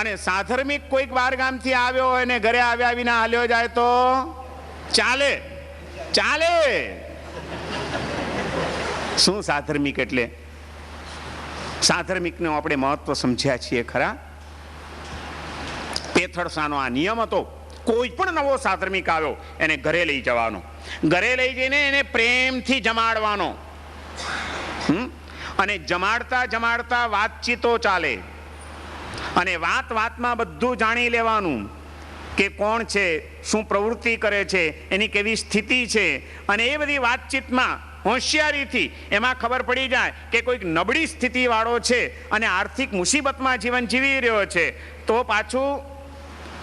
અને સાધર્મિક કોઈક બારગામથી આવ્યો હોય ને ઘરે આવ્યા વિના હાલ્યો જાય તો ચાલે? ચાલે. શું સાધર્મિક એટલે? સાધર્મિકનું આપણે મહત્વ સમજ્યા છીએ ખરા? પેથળસાનો આ નિયમ હતો. કોઈ પણ નવો સાધર્મિક આવ્યો એને ઘરે લઈ જવાનો, ઘરે લઈ જઈને એને પ્રેમથી જમાડવાનો. અને જમાડતા જમાડતા વાતચીતો ચાલે અને વાત વાતમાં બધું જાણી લેવાનું કે કોણ છે, શું પ્રવૃત્તિ કરે છે, એની કેવી સ્થિતિ છે. અને એ બધી વાતચીતમાં હોશિયારીથી એમાં ખબર પડી જાય કે કોઈક નબળી સ્થિતિ વાળો છે અને આર્થિક મુસીબતમાં જીવન જીવી રહ્યો છે, તો પાછું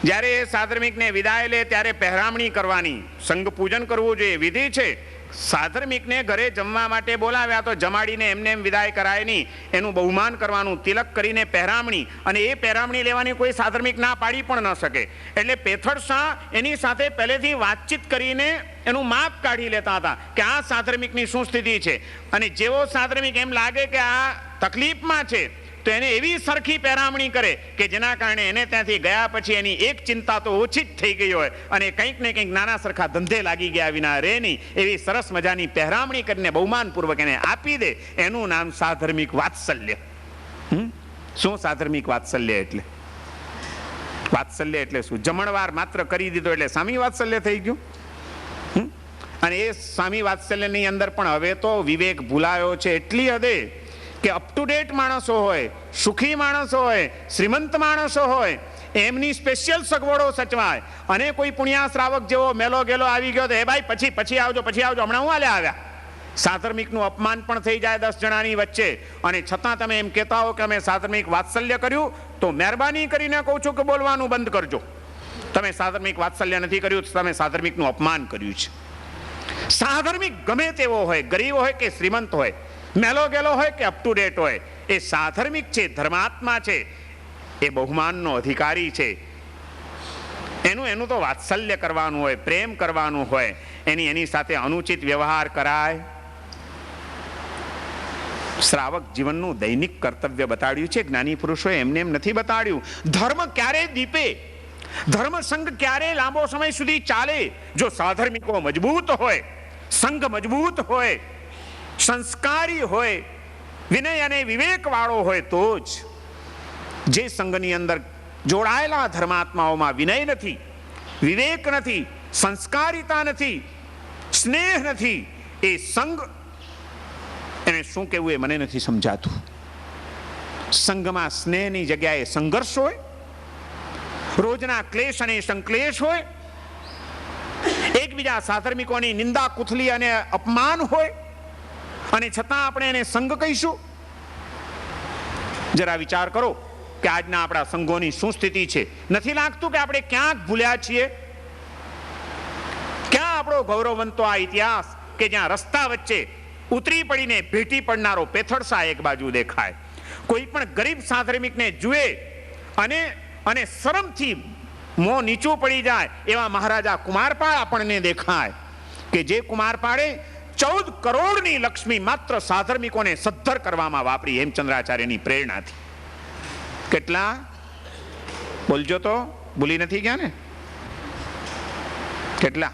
જ્યારે એ સાધર્મિકને વિદાય લે ત્યારે પહેરામણી કરવાની, સંઘ પૂજન કરવું જોઈએ, વિધિ છે. સાધર્મિકને ઘરે જમવા માટે બોલાવ્યા તો જમાડીને એમને એમ વિદાય કરાય નહીં, એનું બહુમાન કરવાનું, તિલક કરીને પહેરામણી. અને એ પહેરામણી લેવાની કોઈ સાધર્મિક ના પાડી પણ ન શકે. એટલે પેથળસા એની સાથે પહેલેથી વાતચીત કરીને એનું માપ કાઢી લેતા હતા કે આ સાધર્મિકની શું સ્થિતિ છે. અને જેવો સાધર્મિક એમ લાગે કે આ તકલીફમાં છે તો એને એવી સરખી પહેરામણી કરે કે જેના કારણે એને ત્યાંથી ગયા પછી એની એક ચિંતા તો ઓછી જ થઈ ગઈ હોય અને કંઈક ને કંઈક નાના સરખા ધંધે લાગી ગયા વિના રહે નહીં. એવી સરસ મજાની પહેરામણી કરીને બહુમાનપૂર્વક એને આપી દે. એનું નામ સાધર્મિક વાત્સલ્ય. શું સાધર્મિક વાત્સલ્ય એટલે? વાત્સલ્ય એટલે શું? જમણવાર માત્ર કરી દીધો એટલે સામી વાત્સલ્ય થઈ ગયું? અને એ સામી વાત્સલ્યની અંદર પણ હવે તો વિવેક ભૂલાયો છે એટલી હદે કે અપ ટુ ડેટ માણસો હોય, સુખી માણસો હોય, શ્રીમંત માણસો હોય, એમની સ્પેશિયલ સગવડો સચવાય. અને કોઈ પુણ્યા શ્રાવક જેવો મેલો ગેલો આવી ગયો તો એ ભાઈ પછી આવજો, હમણાં હું હાલે આવ્યા. સાધર્મિકનું અપમાન પણ થઈ જાય 10 જણાની વચ્ચે. અને છતાં તમે એમ કહેતા હો કે અમે સાધર્મિક વાત્સલ્ય કર્યું, તો મહેરબાની કરીને કહું છું કે બોલવાનું બંધ કરજો. તમે સાધર્મિક વાત્સલ્ય નથી કર્યું, તમે સાધર્મિકનું અપમાન કર્યું છે. સાધર્મિક ગમે તેવો હોય, ગરીબ હોય કે શ્રીમંત હોય, મેલો ગેલો હોય કે અપ ટુ ડેટ હોય, એ સાધર્મિક છે, ધર્માત્મા છે, એ બહુમાનનો અધિકારી છે. એનું તો વાત્સલ્ય કરવાનું હોય, પ્રેમ કરવાનું હોય. એની સાથે અનુચિત વ્યવહાર કરાય? શ્રાવક જીવનનું દૈનિક કર્તવ્ય બતાડ્યું છે જ્ઞાની પુરુષોએ, એમને એમ નથી બતાડ્યું. ધર્મ ક્યારે દીપે, ધર્મ સંઘ ક્યારે લાંબો સમય સુધી ચાલે? જો સાધર્મિકો મજબૂત હોય, સંઘ મજબૂત હોય, સંસ્કારી હોય, વિનય અને વિવેક વાળો હોય તો જ. જે સંઘની અંદર જોડાયેલા ધર્માત્માઓમાં વિનય નથી, વિવેક નથી, સંસ્કારિતા નથી, સ્નેહ નથી, એ સંઘ, એને શું કહેવું એ મને નથી સમજાતું. સંઘમાં સ્નેહની જગ્યાએ સંઘર્ષ હોય, રોજના ક્લેશ અને સંક્લેશ હોય, એકબીજા સાધર્મિકોની નિંદા કુથલી અને અપમાન હોય, અને છતાં આપણે એને સંઘ કહીશું? જરા વિચાર કરો કે આજના આપણા સંઘોની શું સ્થિતિ છે. નથી લાગતું કે આપણે ક્યાંક ભૂલ્યા છીએ? ક્યાં આપણો ગૌરવવંતો આ ઇતિહાસ કે જ્યાં રસ્તા વચ્ચે ઉતરી પડીને ભેટી પડનારો પેથળસા એક બાજુ દેખાય, કોઈ પણ ગરીબ સાધર્મિકને જુએ અને શરમથી મોં નીચું પડી જાય એવા મહારાજા કુમારપાળ આપણને દેખાય કે જે કુમારપાળે 14 કરોડની લક્ષ્મી માત્ર સાધર્મિકોને સદ્ધર કરવામાં વાપરી હેમચંદ્રાચાર્યની પ્રેરણાથી. કેટલા? બોલજો તો, ભૂલી નથી ગયા ને? કેટલા?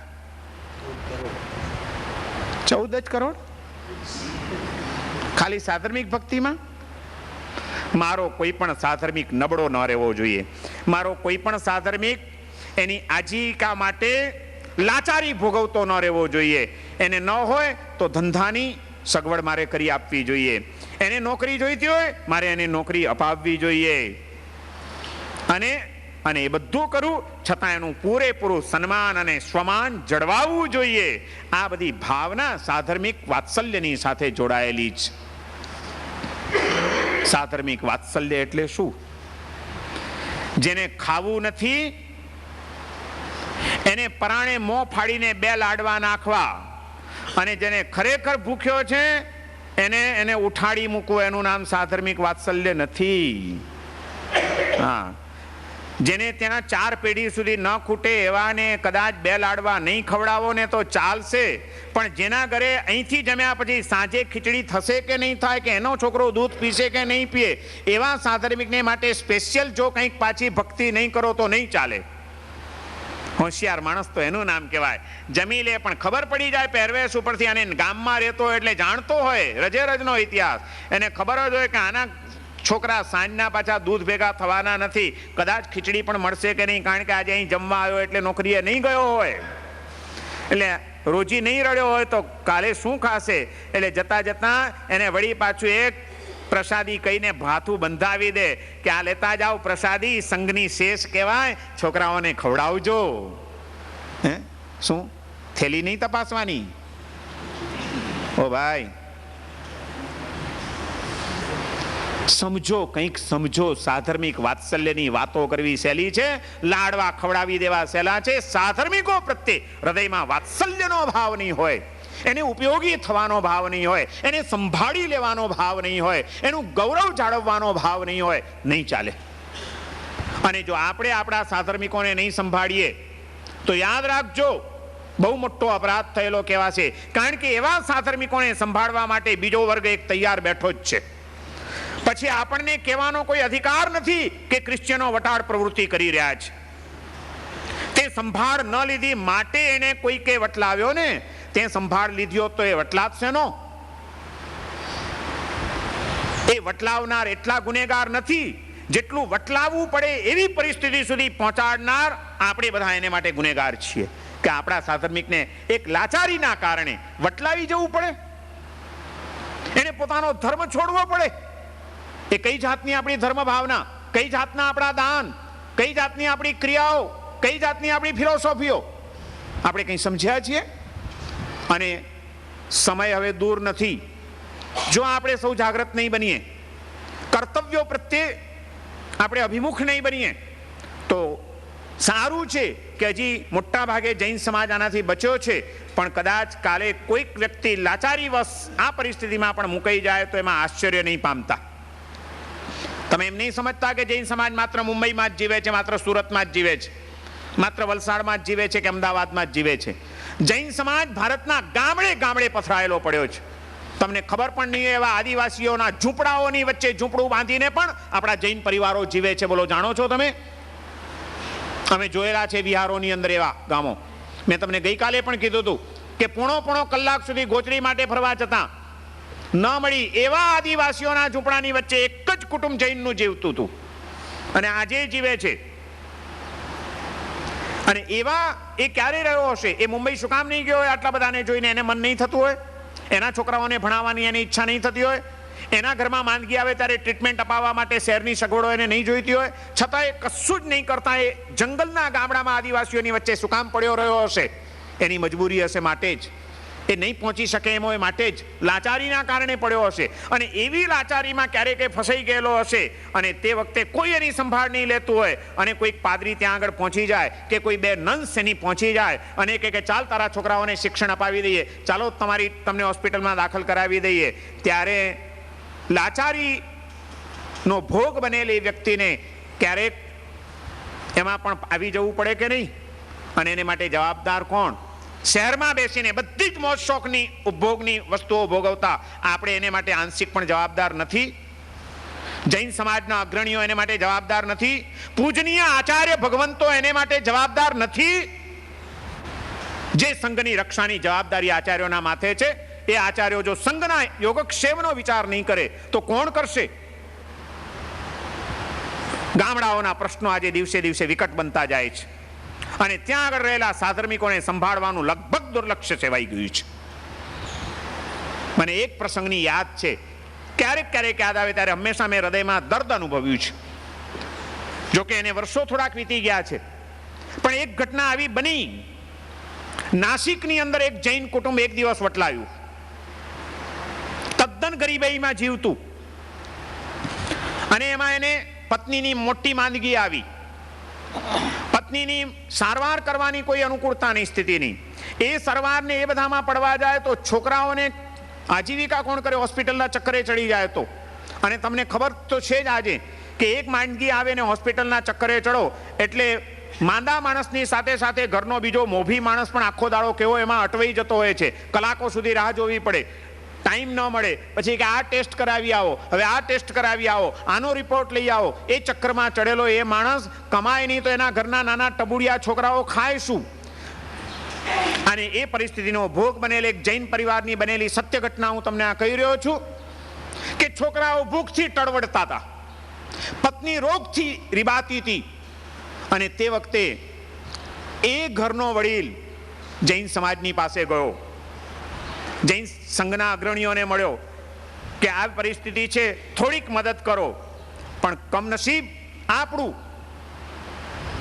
14 જ કરોડ. ખાલી સાધર્મિક ભક્તિમાં મારો કોઈ પણ સાધર્મિક નબળો ન રહેવો જોઈએ. મારો કોઈ પણ સાધર્મિક એની આજીવિકા માટે લાચારી ભોગવતો ન રહેવો જોઈએ. એને ન હોય તો ધંધાની સગવડ મારે કરી આપવી જોઈએ. એને નોકરી જોઈતી હોય મારે એને નોકરી અપાવવી જોઈએ. અને એ બધું કરું છતાં એનું પૂરેપૂરું સન્માન અને સ્વમાન જળવાવવું જોઈએ. આ બધી ભાવના સાધર્મિક વાત્સલ્યની સાથે જોડાયેલી છે. સાધર્મિક વાત્સલ્ય એટલે શું? જેને ખાવું નથી એને પરાણે મોં ફાડીને બે લાડવા નાખવા, અને જેને ખરેખર ભૂખ્યો છે એને ઉઠાડી મૂકવું, એનું નામ સાધર્મિક વાત્સલ્ય નથી. હા, જેને ત્યાં 4 પેઢી સુધી ન ખૂટે એવાને કદાચ બે લાડવા નહીં ખવડાવો ને તો ચાલશે, પણ જેના ઘરે અહીંથી જમ્યા પછી સાંજે ખીચડી થશે કે નહીં થાય, કે એનો છોકરો દૂધ પીશે કે નહીં પીએ, એવા સાધર્મિકને માટે સ્પેશિયલ જો કંઈક પાછી ભક્તિ નહીં કરો તો નહીં ચાલે. હોશિયાર માણસ તો એનું નામ કહેવાય. જમી લે પણ ખબર પડી જાય પહેરવેશ ઉપરથી, અને ગામમાં રહેતો એટલે જાણતો હોય રજે રજનો ઇતિહાસ, એને ખબર જ હોય કે આના છોકરા સાંજના પાછા દૂધ ભેગા થવાના નથી, કદાચ ખીચડી પણ મળશે કે નહીં, કારણ કે આજે અહીં જમવા આવ્યો એટલે નોકરીએ નહીં ગયો હોય, એટલે રોજી નહીં રડ્યો હોય તો કાલે શું ખાશે. એટલે જતા જતા એને વળી પાછું એક પ્રસાદી કહીને ભાથું બંધાવી દે કે આ લેતા જાઓ પ્રસાદી, સંઘની શેષ કહેવાય, છોકરાઓને ખવડાવજો. હે શું થેલી નહીં તપાસવાની? ઓ ભાઈ સમજો, કંઈક સમજો. સાધર્મિક વાત્સલ્યની વાતો કરવી સહેલી છે, લાડવા ખવડાવી દેવા સહેલા છે. સાધર્મિકો પ્રત્યે હૃદયમાં વાત્સલ્યનો ભાવ નહીં હોય, એને ઉપયોગી થવાનો ભાવ નહીં હોય, એને સંભાળી લેવાનો ભાવ નહીં હોય, એનું ગૌરવ જાળવવાનો ભાવ નહીં હોય, નહીં ચાલે. અને જો આપણે આપણા સાધર્મિકોને નહીં સંભાળીએ તો યાદ રાખજો બહુ મોટો અપરાધ થયેલો કહેવાશે. કારણ કે એવા સાધર્મિકોને સંભાળવા માટે બીજો વર્ગ એક તૈયાર બેઠો જ છે. પછી આપણને કહેવાનો કોઈ અધિકાર નથી કે ક્રિશ્ચિયનો વટાળ પ્રવૃત્તિ કરી રહ્યા છે. તે સંભાળ ન લીધી માટે એને કોઈકે વટલાવ્યો ને, તે સંભાળ લીધો તો એ વટલાવશે નો. એ વટલાવનાર એટલા ગુનેગાર નથી જેટલું વટલાવવું પડે એવી પરિસ્થિતિ સુધી પહોંચાડનાર આપણે બધા એને માટે ગુનેગાર છીએ કે આપણા સાધર્મિકને એક લાચારીના કારણે વટલાવી જવું પડે, એને પોતાનો ધર્મ છોડવો પડે. એ કઈ જાતની આપણી ધર્મ ભાવના, કઈ જાતના આપણા દાન, કઈ જાતની આપણી ક્રિયાઓ, કઈ જાતની આપણી ફિલોસોફીઓ, આપણે કંઈ સમજ્યા છીએ? અને સમય હવે દૂર નથી. જો આપણે સૌ જાગૃત નહીં બનીએ, કર્તવ્યો પ્રત્યે આપણે અભિમુખ નહીં બનીએ તો સારું છે કે હજી મોટા ભાગે જૈન સમાજ આનાથી બચ્યો છે, પણ કદાચ કાલે કોઈક વ્યક્તિ લાચારીવશ આ પરિસ્થિતિમાં પણ મુકાઈ જાય તો એમાં આશ્ચર્ય નહીં પામતા. તમે એમ નહીં સમજતા કે જૈન સમાજ માત્ર મુંબઈમાં જ જીવે છે, માત્ર સુરતમાં જ જીવે છે, માત્ર વલસાડમાં જ જીવે છે કે અમદાવાદમાં જ જીવે છે. જૈન સમાજ ભારતના ગામડે ગામડે પથરાયેલો પડ્યો છે. તમને ખબર પણ નહીં એવા આદિવાસીઓના ઝૂંપડાઓની વચ્ચે ઝૂંપડું બાંધીને પણ આપણા જૈન પરિવારો જીવે છે. બોલો, જાણો છો તમે? અમે જોયેલા છે વિહારોની અંદર એવા ગામો. મેં તમને ગઈકાલે પણ કીધું હતું કે પોણો કલાક સુધી ગોચરી માટે ફરવા જતા ન મળી એવા આદિવાસીઓના ઝૂંપડાની વચ્ચે એક જ કુટુંબ જૈનનું જીવતું હતું અને આજે જીવે છે. અને એવા એ ક્યારે રહ્યો હશે? એ મુંબઈ શું કામ નહીં ગયો હોય? આટલા બધાને જોઈને એને મન નહીં થતું હોય? એના છોકરાઓને ભણાવવાની એની ઈચ્છા નહીં થતી હોય? એના ઘરમાં માંદગી આવે ત્યારે ટ્રીટમેન્ટ અપાવવા માટે શહેરની સગવડો એને નહીં જોઈતી હોય? છતાં એ કશું જ નહીં કરતા એ જંગલના ગામડામાં આદિવાસીઓની વચ્ચે શું કામ પડ્યો રહ્યો હશે? એની મજબૂરી હશે, માટે જ એ નહીં પહોંચી શકે એમ હોય, માટે જ લાચારીના કારણે પડ્યો હશે. અને એવી લાચારીમાં ક્યારેક એ ફસાઈ ગયેલો હશે અને તે વખતે કોઈ એની સંભાળ નહીં લેતું હોય અને કોઈક પાદરી ત્યાં આગળ પહોંચી જાય કે કોઈ બે નન્સ એની પહોંચી જાય અને કહે કે ચાલ તારા છોકરાઓને શિક્ષણ અપાવી દઈએ, ચાલો તમને હોસ્પિટલમાં દાખલ કરાવી દઈએ, ત્યારે લાચારીનો ભોગ બનેલી વ્યક્તિને ક્યારેક એમાં પણ આવી જવું પડે કે નહીં? અને એને માટે જવાબદાર કોણ? શહેરમાં બેસીને બધી જ મોજ શોખની ઉપભોગની વસ્તુઓ ભોગવતા આપણે એને માટે આંશિક પણ જવાબદાર નથી? જૈન સમાજના અગ્રણીઓ એને માટે જવાબદાર નથી? પૂજનીય આચાર્ય ભગવંતો એને માટે જવાબદાર નથી? જે સંઘની રક્ષાની જવાબદારી આચાર્યોના માથે છે એ આચાર્યો જો સંઘના યોગક્ષેમનો વિચાર નહીં કરે તો કોણ કરશે? ગામડાઓના પ્રશ્નો આજે દિવસે દિવસે વિકટ બનતા જાય છે અને ત્યાં આગળ રહેલા સાધર્મિકોને સંભાળવાનું લગભગ દુર્લક્ષ્ય સેવાઈ ગયું છે. મને એક પ્રસંગની યાદ છે, ક્યારેક ક્યારેક યાદ આવે ત્યારે હંમેશા મેં હૃદયમાં દર્દ અનુભવ્યું છે. જોકે એને વર્ષો થોડાક વીતી ગયા છે, પણ એક ઘટના આવી બની. નાસિકની અંદર એક જૈન કુટુંબ એક દિવસ વટલાયું, તદ્દન ગરીબાઈમાં જીવતું, અને એમાં એને પત્નીની મોટી માંદગી આવી. પત્નીની સારવાર કરવાની કોઈ અનુકૂળતાની સ્થિતિ નહીં. એ સારવારને એ બધામાં પડવા જાય તો છોકરાઓને આજીવિકા કોણ કરે? હોસ્પિટલના ચક્કરે ચડી જાય તો. અને તમને ખબર તો છે જ આજે કે એક માંદગી આવે ને હોસ્પિટલના ચક્કરે ચડો એટલે માંદા માણસની સાથે સાથે ઘરનો બીજો મોભી માણસ પણ આખો દાડો કેવો એમાં અટવાઈ જતો હોય છે. કલાકો સુધી રાહ જોવી પડે, ટાઈમ ન મળે, પછી કે આ ટેસ્ટ કરાવી આવો, હવે આ ટેસ્ટ કરાવી આવો, આનો રિપોર્ટ લઈ આવો. એ ચક્કરમાં ચડેલો એ માણસ કમાય નહીં તો એના ઘરના નાના ટબુડિયા છોકરાઓ ખાય શું? અને એ પરિસ્થિતિનો ભોગ બનેલ એક જૈન પરિવારની બનેલી સત્ય ઘટના હું તમને આ કહી રહ્યો છું કે છોકરાઓ ભૂખથી ટળવડતા હતા, પત્ની રોગથી રીબાતી હતી, અને તે વખતે એ ઘરનો વડીલ જૈન સમાજની પાસે ગયો, જૈન સંઘના અગ્રણીઓને મળ્યો કે આ પરિસ્થિતિ છે, થોડીક મદદ કરો. પણ કમનસીબ આપણું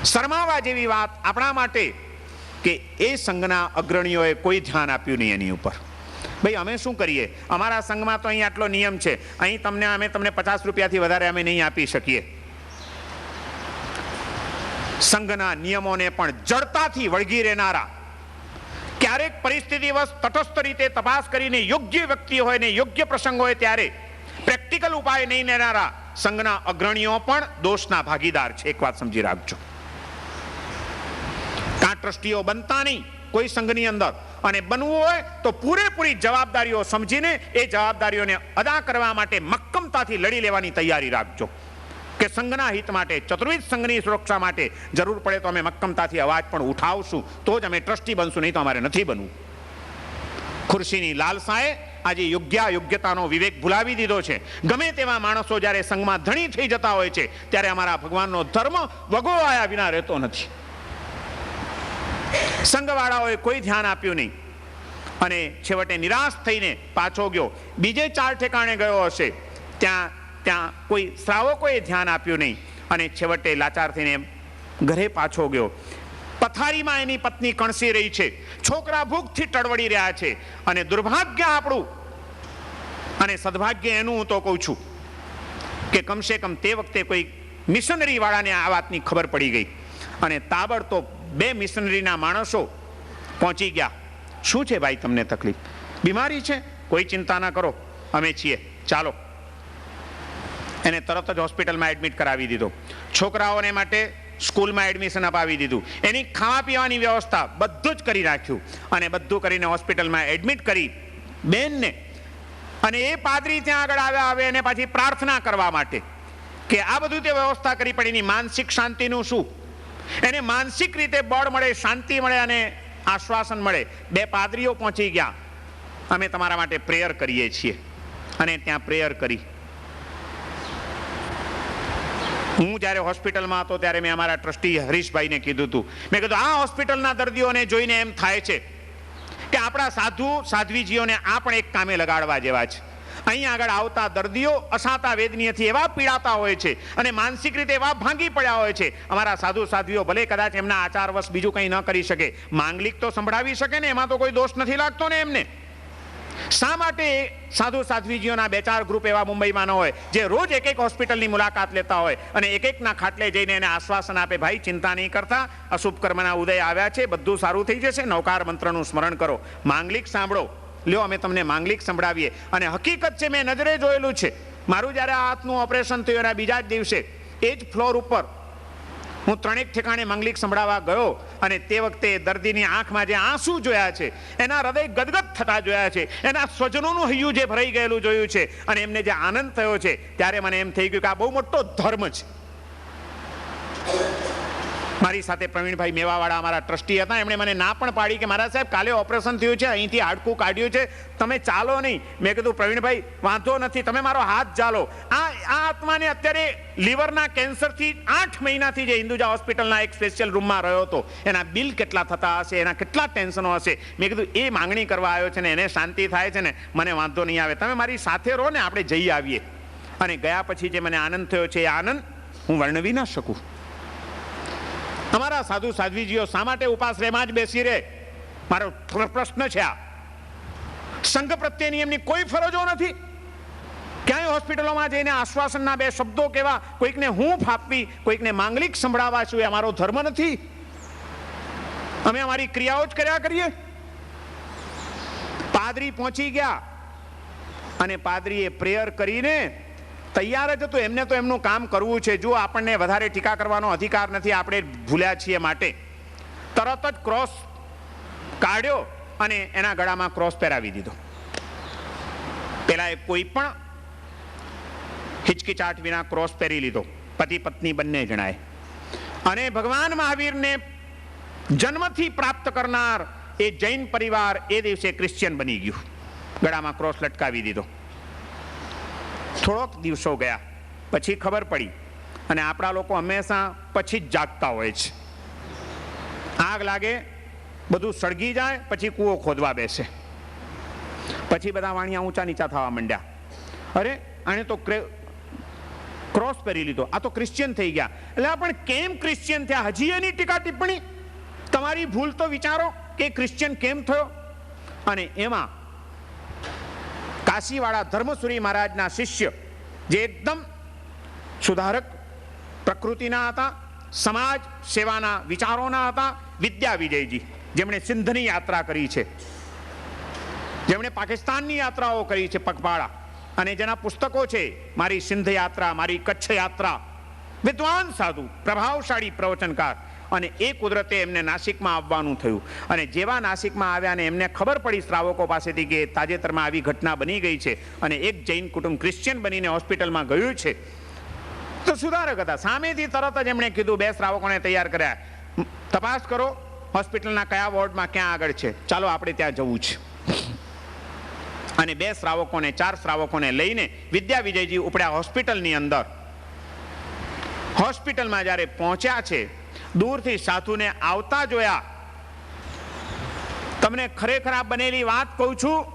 શરમાવા જેવી વાત આપણા માટે કે એ સંઘના અગ્રણીઓએ કોઈ ધ્યાન આપ્યું નહીં એની ઉપર. ભાઈ અમે શું કરીએ? અમારા સંઘમાં તો અહીં આટલો નિયમ છે, અહીં અમે તમને 50 રૂપિયાથી વધારે અમે નહીં આપી શકીએ. સંઘના નિયમોને પણ જડતાથી વળગી રહેનારા, ક્યારેક પરિસ્થિતિવશ તટસ્થ રીતે તપાસ કરીને યોગ્ય વ્યક્તિ હોય ને યોગ્ય પ્રસંગ હોય ત્યારે પ્રેક્ટિકલ ઉપાય નહીં લેનારા સંઘના અગ્રણીઓ પણ દોષના ભાગીદાર છે. એક વાત સમજી રાખજો. કાં ટ્રસ્ટીઓ બનતા નહીં કોઈ સંઘની અંદર, અને બનવું હોય તો પૂરેપૂરી જવાબદારીઓ સમજીને એ જવાબદારીઓને અદા કરવા માટે મક્કમતાથી લડી લેવાની તૈયારી રાખજો કે સંઘના હિત માટે, ચતુર્વિધ સંઘની સુરક્ષા માટે જરૂર પડે તો અમે મક્કમતાથી અવાજ પણ ઉઠાવશું, તો જ અમે ટ્રસ્ટી બનશું, નહીં તો અમારે નથી બનવું. ખુરશીની લાલસાએ આજે યોગ્યતાનો વિવેક ભૂલાવી દીધો છે. ગમે તેવા માણસો જ્યારે સંઘમાં ધણી થઈ જતા હોય છે ત્યારે અમારા ભગવાનનો ધર્મ વગોવાયા વિના રહેતો નથી. સંઘવાળાઓએ કોઈ ધ્યાન આપ્યું નહીં અને છેવટે નિરાશ થઈને પાછો ગયો. બીજે 4 ઠેકાણે ગયો હશે, ત્યાં કોઈ શ્રાવકોએ ધ્યાન આપ્યું નહીં અને છેવટે લાચાર થઈને ઘરે પાછો ગયો. પથારીમાં એની પત્ની કણસી રહી છે, છોકરા ભૂખથી ટળવડી રહ્યા છે, અને દુર્ભાગ્ય આપણું અને સદભાગ્ય એનું હું તો કહું છું કે કમસે કમ તે વખતે કોઈ મિશનરી વાળાને આ વાતની ખબર પડી ગઈ અને તાબડતોબ 2 મિશનરીના માણસો પહોંચી ગયા. શું છે ભાઈ તમને તકલીફ? બીમારી છે? કોઈ ચિંતા ના કરો, અમે છીએ, ચાલો. એને તરત જ હોસ્પિટલમાં એડમિટ કરાવી દીધો. છોકરાઓને માટે સ્કૂલમાં એડમિશન અપાવી દીધું. એની ખાવા પીવાની વ્યવસ્થા બધું જ કરી નાખ્યું અને બધું કરીને હોસ્પિટલમાં એડમિટ કરી બેનને. અને એ પાદરી ત્યાં આગળ આવ્યા આવે અને પાછી પ્રાર્થના કરવા માટે કે આ બધું તે વ્યવસ્થા કરી, પણ એની માનસિક શાંતિનું શું? એને માનસિક રીતે બળ મળે, શાંતિ મળે અને આશ્વાસન મળે. 2 પાદરીઓ પહોંચી ગયા, અમે તમારા માટે પ્રેયર કરીએ છીએ. અને ત્યાં પ્રેયર કરી. હું જ્યારે હોસ્પિટલમાં હતો ત્યારે મેં અમારા ટ્રસ્ટી હરીશભાઈને કીધું હતું, મેં કીધું આ હોસ્પિટલના દર્દીઓને જોઈને એમ થાય છે કે આપણા સાધ્વીજીઓને આ પણ એક કામે લગાડવા જેવા છે. અહીં આગળ આવતા દર્દીઓ અસાતા વેદનીયથી એવા પીડાતા હોય છે અને માનસિક રીતે એવા ભાંગી પડ્યા હોય છે. અમારા સાધ્વીઓ ભલે કદાચ એમના આચારવશ બીજું કંઈ ન કરી શકે, માંગલિક તો સંભળાવી શકે ને, એમાં તો કોઈ દોષ નથી લાગતો ને એમને. શા માટે સાધ્વીજીઓના 2-4 ગ્રુપ એવા મુંબઈમાં ન હોય જે રોજ એક હોસ્પિટલની મુલાકાત લેતા હોય અને એક ખાટલે જઈને એને આશ્વાસન આપે, ભાઈ ચિંતા નહીં કરતા, અશુભ કર્મના ઉદય આવ્યા છે, બધું સારું થઈ જશે, નવકાર મંત્રનું સ્મરણ કરો, માંગલિક સાંભળો, લ્યો અમે તમને માંગલિક સંભળાવીએ. અને હકીકત છે, મેં નજરે જોયેલું છે. મારું જ્યારે આ હાથનું ઓપરેશન થયું એના બીજા જ દિવસે એ જ ફ્લોર ઉપર હું 3 ઠેકાણે માંગલિક સંભળાવવા ગયો અને તે વખતે દર્દીની આંખમાં જે આંસુ જોયા છે, એના હૃદય ગદગદ થતા જોયા છે, એના સ્વજનોનું હૈયું જે ભરાઈ ગયેલું જોયું છે અને એમને જે આનંદ થયો છે, ત્યારે મને એમ થઈ ગયું કે આ બહુ મોટો ધર્મ છે. મારી સાથે પ્રવીણભાઈ મેવાવાળા અમારા ટ્રસ્ટી હતા, એમણે મને ના પણ પાડી કે મારા સાહેબ કાલે ઓપરેશન થયું છે, અહીંથી હાડકું કાઢ્યું છે, તમે ચાલો નહીં. મેં કીધું પ્રવીણભાઈ વાંધો નથી, તમે મારો હાથ ચાલો. આ આત્માને અત્યારે લીવરના કેન્સરથી 8 મહિનાથી જે હિન્દુજા હોસ્પિટલના એક સ્પેશિયલ રૂમમાં રહ્યો હતો, એના બિલ કેટલા થતા હશે, એના કેટલા ટેન્શનો હશે. મેં કીધું એ માંગણી કરવા આવ્યો છે ને, એને શાંતિ થાય છે ને, મને વાંધો નહીં આવે, તમે મારી સાથે રહો ને, આપણે જઈ આવીએ. અને ગયા પછી જે મને આનંદ થયો છે, એ આનંદ હું વર્ણવી ના શકું. અમારા સાધુ સાધ્વીજીઓ શા માટે ઉપાશ્રયમાં જ બેસી રહે? મારો પ્રશ્ન છે આ. સંઘ પ્રત્યેની એમની કોઈ ફરજો નથી. ક્યાંય હોસ્પિટલોમાં જઈને આશ્વાસનના 2 શબ્દો કહેવા, કોઈકને હૂંફ આપવી, કોઈકને માંગલિક સંભળાવવા, શું એ અમારો ધર્મ નથી? અમે અમારી ક્રિયાઓ જ કર્યા કરીએ. પાદરી પહોંચી ગયા અને પાદરીએ પ્રેયર કરીને તૈયાર જ હતું. એમને તો એમનું કામ કરવું છે. જો આપણને વધારે ટીકા કરવાનો અધિકાર નથી, આપણે ભૂલ્યા છીએ માટે. તરત જ ક્રોસ કાઢ્યો અને એના ગળામાં ક્રોસ પહેરાવી દીધો. પેલા એ કોઈ પણ હિચકિચાટ વિના ક્રોસ પહેરી લીધો, પતિ પત્ની બંને જણાએ. અને ભગવાન મહાવીરને જન્મથી પ્રાપ્ત કરનાર એ જૈન પરિવાર એ દિવસે ક્રિશ્ચિયન બની ગયું. ગળામાં ક્રોસ લટકાવી દીધો. થોડોક દિવસો ગયા પછી ખબર પડી, અને આપણા લોકો હંમેશા પછી જ જાગતા હોય છે. આગ લાગે, બધું સળગી જાય, પછી કૂવો ખોદવા બેસે. પછી બધા વાણિયા ઊંચા નીચા થવા માંડ્યા. અરે આને તો ક્રોસ પહેરી લીધો, આ તો ક્રિશ્ચિયન થઈ ગયા. એટલે પણ કેમ ક્રિશ્ચિયન થયા? હજી એની ટીકા ટિપ્પણી? તમારી ભૂલ તો વિચારો કે ક્રિશ્ચિયન કેમ થયો. અને એમાં કાશીવાળા ધર્મસુરી મહારાજના શિષ્ય, જે એકદમ સુધારક પ્રકૃતિના હતા, સમાજ સેવાના વિચારોના હતા, વિદ્યા વિજયજી, જેમણે સિંધની યાત્રા કરી છે, જેમણે પાકિસ્તાનની યાત્રાઓ કરી છે પગપાળા, અને જેના પુસ્તકો છે, મારી સિંધ યાત્રા, મારી કચ્છ યાત્રા. વિદ્વાન સાધુ, પ્રભાવશાળી પ્રવચનકાર. અને એ કુદરતે એમને નાસિકમાં આવવાનું થયું. અને જેવા નાસિકમાં આવ્યા ને એમને ખબર પડી શ્રાવકો પાસેથી કે તાજેતરમાં આવી ઘટના બની ગઈ છે અને એક જૈન કુટુંબ ક્રિશ્ચિયન બનીને હોસ્પિટલમાં ગયું છે, તો સુધારક હતા. સામેથી તરત જ એમણે કીધું, 2 શ્રાવકોને તૈયાર કર્યા, તપાસ કરો હોસ્પિટલના કયા વોર્ડમાં ક્યાં આગળ છે, ચાલો આપણે ત્યાં જવું છે. અને 2 શ્રાવકોને 4 શ્રાવકોને લઈને વિદ્યા વિજયજી ઉપડ્યા હોસ્પિટલની અંદર. હોસ્પિટલમાં જ્યારે પહોંચ્યા છે, દૂરથી સાધુને આવતા જોયા. તમને ખરેખર આ બનેલી વાત કહું છું.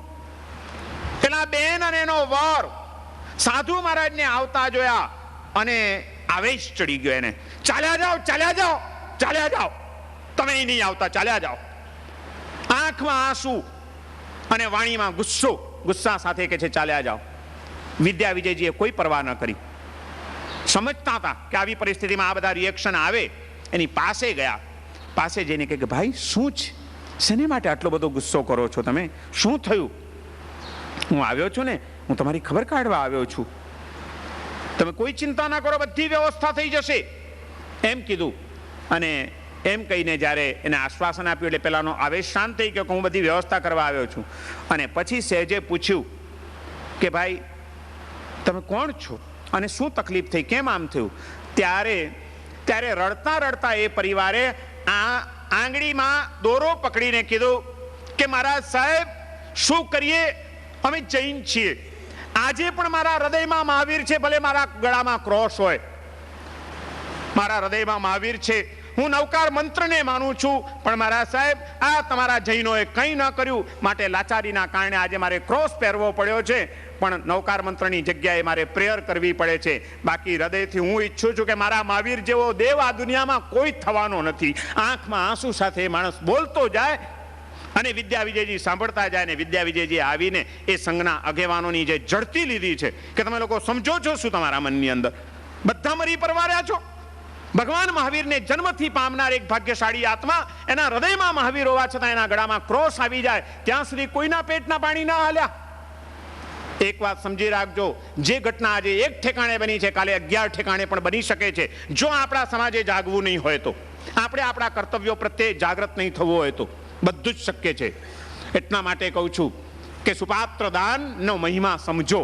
પેલા બેન અને એનો વર સાધુ મહારાજને આવતા જોયા અને આવેશ ચડી ગયો એને. ચાલ્યા જાઓ, ચાલ્યા જાઓ, ચાલ્યા જાઓ, તમે નહીં આવતા, ચાલ્યા જાઓ. આંખમાં આંસુ અને વાણીમાં ગુસ્સો, ગુસ્સા સાથે કે છે ચાલ્યા જાઓ. વિદ્યા વિજયજીએ કોઈ પરવા ન કરી. સમજતા હતા કે આવી પરિસ્થિતિમાં આ બધા રિએક્શન આવે. એની પાસે ગયા. પાસે જઈને કહે કે ભાઈ શું છે, શેને માટે આટલો બધો ગુસ્સો કરો છો તમે, શું થયું? હું આવ્યો છું ને, હું તમારી ખબર કાઢવા આવ્યો છું, તમે કોઈ ચિંતા ના કરો, બધી વ્યવસ્થા થઈ જશે, એમ કીધું. અને એમ કહીને જ્યારે એને આશ્વાસન આપ્યું એટલે પેલાનો આવેશ શાંત થઈ ગયો કે હું બધી વ્યવસ્થા કરવા આવ્યો છું. અને પછી સહેજે પૂછ્યું કે ભાઈ તમે કોણ છો અને શું તકલીફ થઈ, કેમ આમ થયું? ત્યારે રડતા રડતા એ પરિવારે આંગળીમાં દોરો પકડીને કીધું કે મારા સાહેબ શું કરીએ, અમે જૈન છીએ, આજે પણ મારા હૃદયમાં મહાવીર છે, ભલે મારા ગળામાં ક્રોસ હોય, મારા હૃદયમાં મહાવીર છે, હું નવકાર મંત્રને માનું છું, પણ મારા સાહેબ આ તમારા જૈનોએ કંઈ ન કર્યું, માટે લાચારીના કારણે આજે મારે ક્રોસ પહેરવો પડ્યો છે, પણ નવકાર મંત્રની જગ્યાએ મારે પ્રેયર કરવી પડે છે. બાકી હૃદયથી હું ઈચ્છું છું કે મારા મહાવીર જેવો દેવ આ દુનિયામાં કોઈ થવાનો નથી. આંખમાં આંસુ સાથે માણસ બોલતો જાય અને વિદ્યા વિજયજી સાંભળતા જાય. ને વિદ્યા વિજયજી આવીને એ સંઘના આગેવાનોની જે ઝડપી લીધી છે કે તમે લોકો સમજો છો શું તમારા મનની અંદર, બધા મરી પરવાર્યા છો. ભગવાન મહાવીરને જન્મથી પામનાર એક ભાગ્યશાળી આત્મા, એના હૃદયમાં મહાવીર હોવા છતાં એના ગળામાં ક્રોસ આવી જાય ત્યાં સુધી કોઈના પેટના પાણી ના હાલ્યા. એક વાત સમજી રાખજો, જે ઘટના આજે એક ઠેકાણે બની છે, કાલે 11 ઠેકાણે પણ બની શકે છે. જો આપણા સમાજે જાગવું નહીં હોય તો, આપણે આપણા કર્તવ્યો પ્રત્યે જાગૃત નહીં થવું હોય તો બધું જ શક્ય છે. એટલા માટે કહું છું કે સુપાત્ર દાનનો મહિમા સમજો.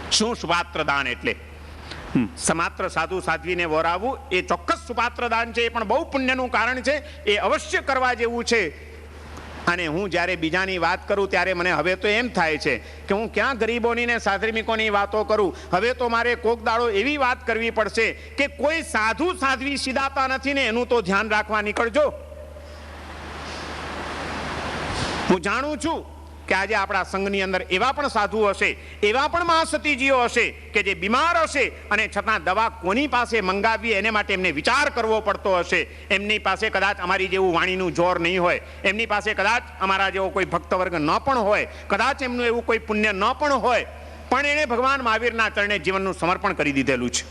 શું સુપાત્ર દાન એટલે? સમાત્ર સાધુ સાધ્વીને વરાવવું એ ચોક્કસ સુપાત્ર દાન છે, એ પણ બહુ પુણ્યનું કારણ છે, એ અવશ્ય કરવા જેવું છે. અને હું જ્યારે બીજાની વાત કરું ત્યારે મને હવે તો એમ થાય છે કે હું ક્યાં ગરીબોની ને સાધર્મિકોની વાતો કરું. હવે તો મારે કોક દાડો એવી વાત કરવી પડશે કે કોઈ સાધુ સાધ્વી સીધાતા નથી ને એનું તો ધ્યાન રાખવા નીકળજો. હું જાણું છું કે આજે આપણા સંઘની અંદર એવા પણ સાધુ હશે, એવા પણ મહાસતીજીઓ હશે કે જે બીમાર હશે અને છતાં દવા કોની પાસે મંગાવવી એને માટે એમને વિચાર કરવો પડતો હશે. એમની પાસે કદાચ અમારી જેવું વાણીનું જોર નહીં હોય, એમની પાસે કદાચ અમારા જેવો કોઈ ભક્તવર્ગ ન પણ હોય, કદાચ એમનું એવું કોઈ પુણ્ય ન પણ હોય, પણ એણે ભગવાન મહાવીરના ચરણે જીવનનું સમર્પણ કરી દીધેલું છે.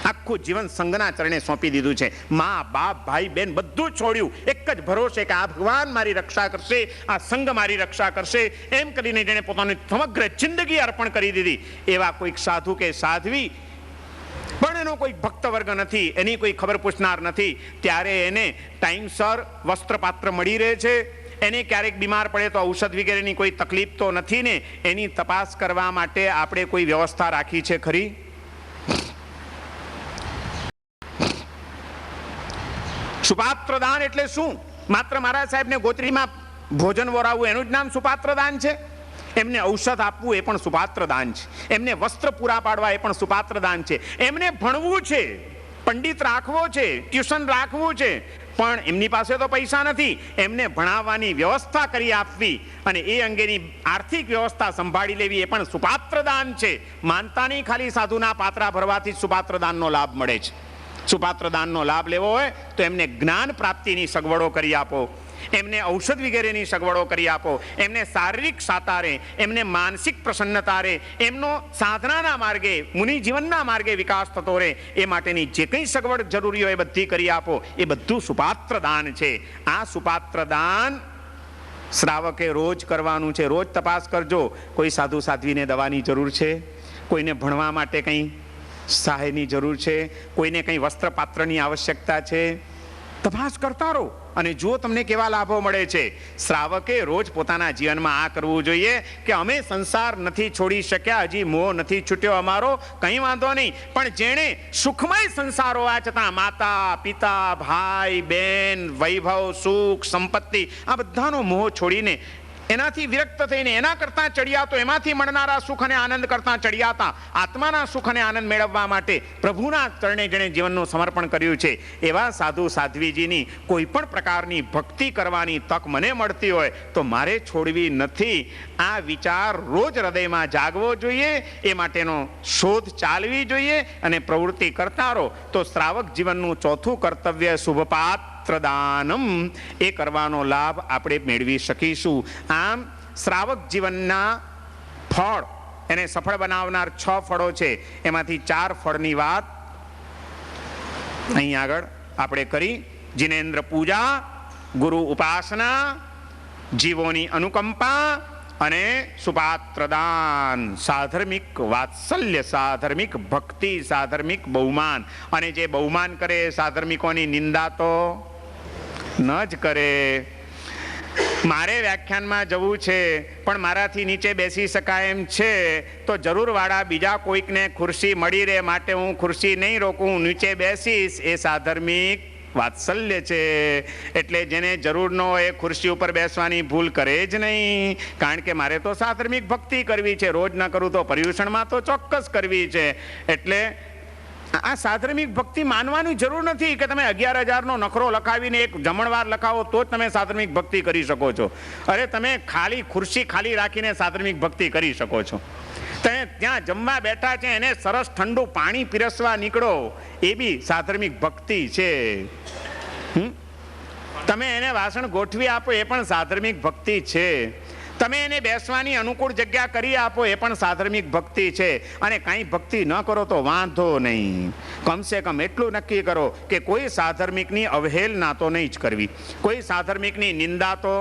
આખું જીવન સંઘના ચરણે સોંપી દીધું છે. મા બાપ ભાઈ બહેન બધું છોડ્યું, એક જ ભરોસે કે આ ભગવાન મારી રક્ષા કરશે, આ સંઘ મારી રક્ષા કરશે, એમ કરીને જેણે પોતાની સમગ્ર જિંદગી અર્પણ કરી દીધી. એવા કોઈક સાધુ કે સાધ્વી પણ એનો કોઈ ભક્ત વર્ગ નથી, એની કોઈ ખબર પૂછનાર નથી, ત્યારે એને ટાઈમસર વસ્ત્રપાત્ર મળી રહે છે. એને ક્યારેક બીમાર પડે તો ઔષધ વગેરેની કોઈ તકલીફ તો નથી ને, એની તપાસ કરવા માટે આપણે કોઈ વ્યવસ્થા રાખી છે ખરી? સુપાત્ર દાન એટલે શું? માત્ર મહારાજ સાહેબને ગોત્રીમાં ભોજન વરાવવું એનું જ નામ સુપાત્ર દાન છે? એમને ઔષધ આપવું એ પણ સુપાત્ર દાન છે, એમને વસ્ત્ર પૂરા પાડવા એ પણ સુપાત્ર દાન છે, એમને ભણવું છે, પંડિત રાખવો છે, ટ્યુશન રાખવું છે, પણ એમની પાસે તો પૈસા નથી, એમને ભણાવવાની વ્યવસ્થા કરી આપવી અને એ અંગેની આર્થિક વ્યવસ્થા સંભાળી લેવી એ પણ સુપાત્ર દાન છે. માનતા નહીં ખાલી સાધુના પાત્રા ભરવાથી જ સુપાત્ર દાનનો લાભ મળે છે. સુપાત્ર દાનનો લાભ લેવો હોય તો એમને જ્ઞાન પ્રાપ્તિની સગવડો કરી આપો, એમને ઔષધ વગેરેની સગવડો કરી આપો, એમને શારીરિક સાતારે, એમને માનસિક પ્રસન્નતા રહે, એમનો સાધનાના માર્ગે મુનિ જીવનના માર્ગે વિકાસ થતો રહે, એ માટેની જે કંઈ સગવડ જરૂરી હોય એ બધી કરી આપો. એ બધું સુપાત્ર દાન છે. આ સુપાત્ર દાન શ્રાવકે રોજ કરવાનું છે. રોજ તપાસ કરજો, કોઈ સાધુ સાધ્વીને દવાની જરૂર છે, કોઈને ભણવા માટે કંઈ સહાયની જરૂર છે, કોઈને કંઈ વસ્ત્રપાત્રની આવશ્યકતા છે, તપાસ કરતા રહો અને જુઓ તમને કેવા લાભો મળે છે. શ્રાવકે રોજ પોતાના જીવનમાં આ કરવું જોઈએ કે અમે સંસાર નથી છોડી શક્યા, હજી મોહ નથી છૂટ્યો અમારો, કંઈ વાંધો નહીં, પણ જેણે સુખમય સંસાર હોવા છતાં માતા પિતા ભાઈ બહેન વૈભવ સુખ સંપત્તિ આ બધાનો મોહ છોડીને એનાથી વિરક્ત થઈને એના કરતાં ચડિયાતો, એમાંથી મળનારા સુખ અને આનંદ કરતાં ચડિયાતા આત્માના સુખ અને આનંદ મેળવવા માટે પ્રભુના ચરણે જેણે જીવનનું સમર્પણ કર્યું છે, એવા સાધુ સાધ્વીજીની કોઈ પણ પ્રકારની ભક્તિ કરવાની તક મને મળતી હોય તો મારે છોડવી નથી. આ વિચાર રોજ હૃદયમાં જાગવો જોઈએ, એ માટેનો શોધ ચાલવી જોઈએ અને પ્રવૃત્તિ કરતા રહો તો શ્રાવક જીવનનું ચોથું કર્તવ્ય શુભપાત દાનમ એ કરવાનો લાભ આપણે મેળવી શકીશું. આમ શ્રાવક જીવનના ફળ, એને સફળ બનાવનાર 6 ફળો છે, એમાંથી 4 ફળની વાત અહીં આગળ આપણે કરી. જિનેન્દ્ર પૂજા, ગુરુ ઉપાસના, જીવોની અનુકંપા અને સુપાત્ર દાન, સાધર્મિક વાત્સલ્ય, સાધર્મિક ભક્તિ, સાધર્મિક બહુમાન. અને જે બહુમાન કરે સાધર્મિકોની નિંદા તો ન જ કરે. મારે વ્યાખ્યાનમાં જવું છે પણ મારાથી નીચે બેસી શકાય એમ છે તો જરૂર વાળા બીજા કોઈકને ખુરશી મળી રહે માટે હું ખુરશી નહીં રોકું, હું નીચે બેસીશ, એ સાધર્મિક વાત્સલ્ય છે. એટલે જેને જરૂર ન હોય એ ખુરશી ઉપર બેસવાની ભૂલ કરે જ નહીં, કારણ કે મારે તો સાધર્મિક ભક્તિ કરવી છે, રોજ ન કરું તો પર્યુષણમાં તો ચોક્કસ કરવી છે. એટલે આ સાધર્મિક ભક્તિ માનવાની જરૂર નથી કે તમે 11,000નો નખરો લખાવીને એક જમણવાર લખાવો તો જ તમે સાધર્મિક ભક્તિ કરી શકો છો. અરે તમે ખાલી ખુરશી ખાલી રાખીને સાધર્મિક ભક્તિ કરી શકો છો. તમે ત્યાં જમવા બેઠા છે એને સરસ ઠંડુ પાણી પીરસવા નીકળો, એ બી સાધર્મિક ભક્તિ છે. તમે એને વાસણ ગોઠવી આપો એ પણ સાધર્મિક ભક્તિ છે. તમે એને બેસવાની અનુકૂળ જગ્યા કરી આપો એ પણ સાધર્મિક ભક્તિ છે. અને કાંઈ ભક્તિ ન કરો તો વાંધો નહીં, કમસે કમ એટલું નક્કી કરો કે કોઈ સાધર્મિકની અવહેલના તો નહીં જ કરવી, કોઈ સાધર્મિકની નિંદા તો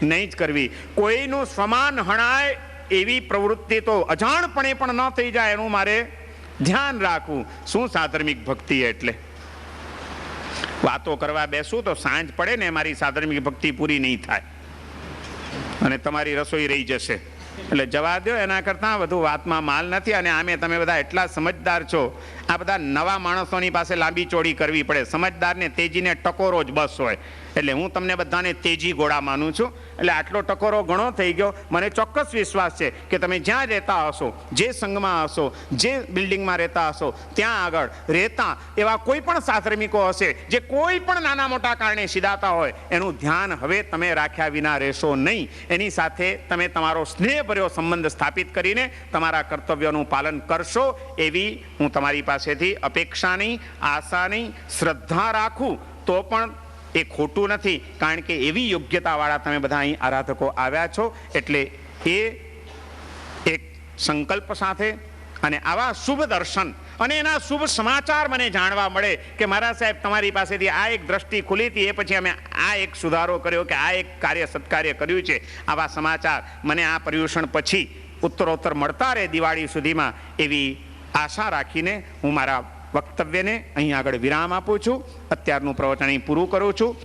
નહીં જ કરવી, કોઈનું સ્વમાન હણાય એવી પ્રવૃત્તિ તો અજાણપણે પણ ન થઈ જાય એનું મારે ધ્યાન રાખવું. શું સાધર્મિક ભક્તિ એટલે? વાતો કરવા બેસું તો સાંજ પડે ને મારી સાધર્મિક ભક્તિ પૂરી નહીં થાય અને તમારી રસોઈ રહી જશે. એટલે જવા દો, એના કરતાં વધુ વાતમાં માલ નથી. અને આમે તમે બધા એટલા સમજદાર છો, આ બધા નવા માણસોની પાસે લાંબી ચોડી કરવી પડે. સમજદારને તેજીને ટકોરો જ બસ હોય. એટલે હું તમને બધાને તેજી ઘોડા માનું છું. એટલે આટલો ટકોરો ઘણો થઈ ગયો. મને ચોક્કસ વિશ્વાસ છે કે તમે જ્યાં રહેતા હશો, જે સંઘમાં હશો, જે બિલ્ડિંગમાં રહેતા હશો, ત્યાં આગળ રહેતા એવા કોઈ પણ સાધર્મિકો હશે જે કોઈ પણ નાના મોટા કારણે સિધાતા હોય, એનું ધ્યાન હવે તમે રાખ્યા વિના રહેશો નહીં. એની સાથે તમે તમારો સ્નેહભર્યો સંબંધ સ્થાપિત કરીને તમારા કર્તવ્યોનું પાલન કરશો, એવી હું તમારી પાસેથી અપેક્ષા નહીં, આશા નહીં, શ્રદ્ધા રાખું તો પણ એ ખોટું નથી. કારણ કે એવી યોગ્યતાવાળા તમે બધા અહીં આરાધકો આવ્યા છો. એટલે એ એક સંકલ્પ સાથે અને આવા શુભ દર્શન અને એના શુભ સમાચાર મને જાણવા મળે કે મહારાજ સાહેબ તમારી પાસેથી આ એક દ્રષ્ટિ ખુલી હતી, એ પછી અમે આ એક સુધારો કર્યો કે આ એક કાર્ય સત્કાર્ય કર્યું છે. આવા સમાચાર મને આ પર્યુષણ પછી ઉત્તરોત્તર મળતા રહે દિવાળી સુધીમાં, એવી આશા રાખીને હું મારા વક્તવ્યને અહીં આગળ વિરામ આપું છું. અત્યારનું પ્રવચન અહીં પૂરું કરું છું.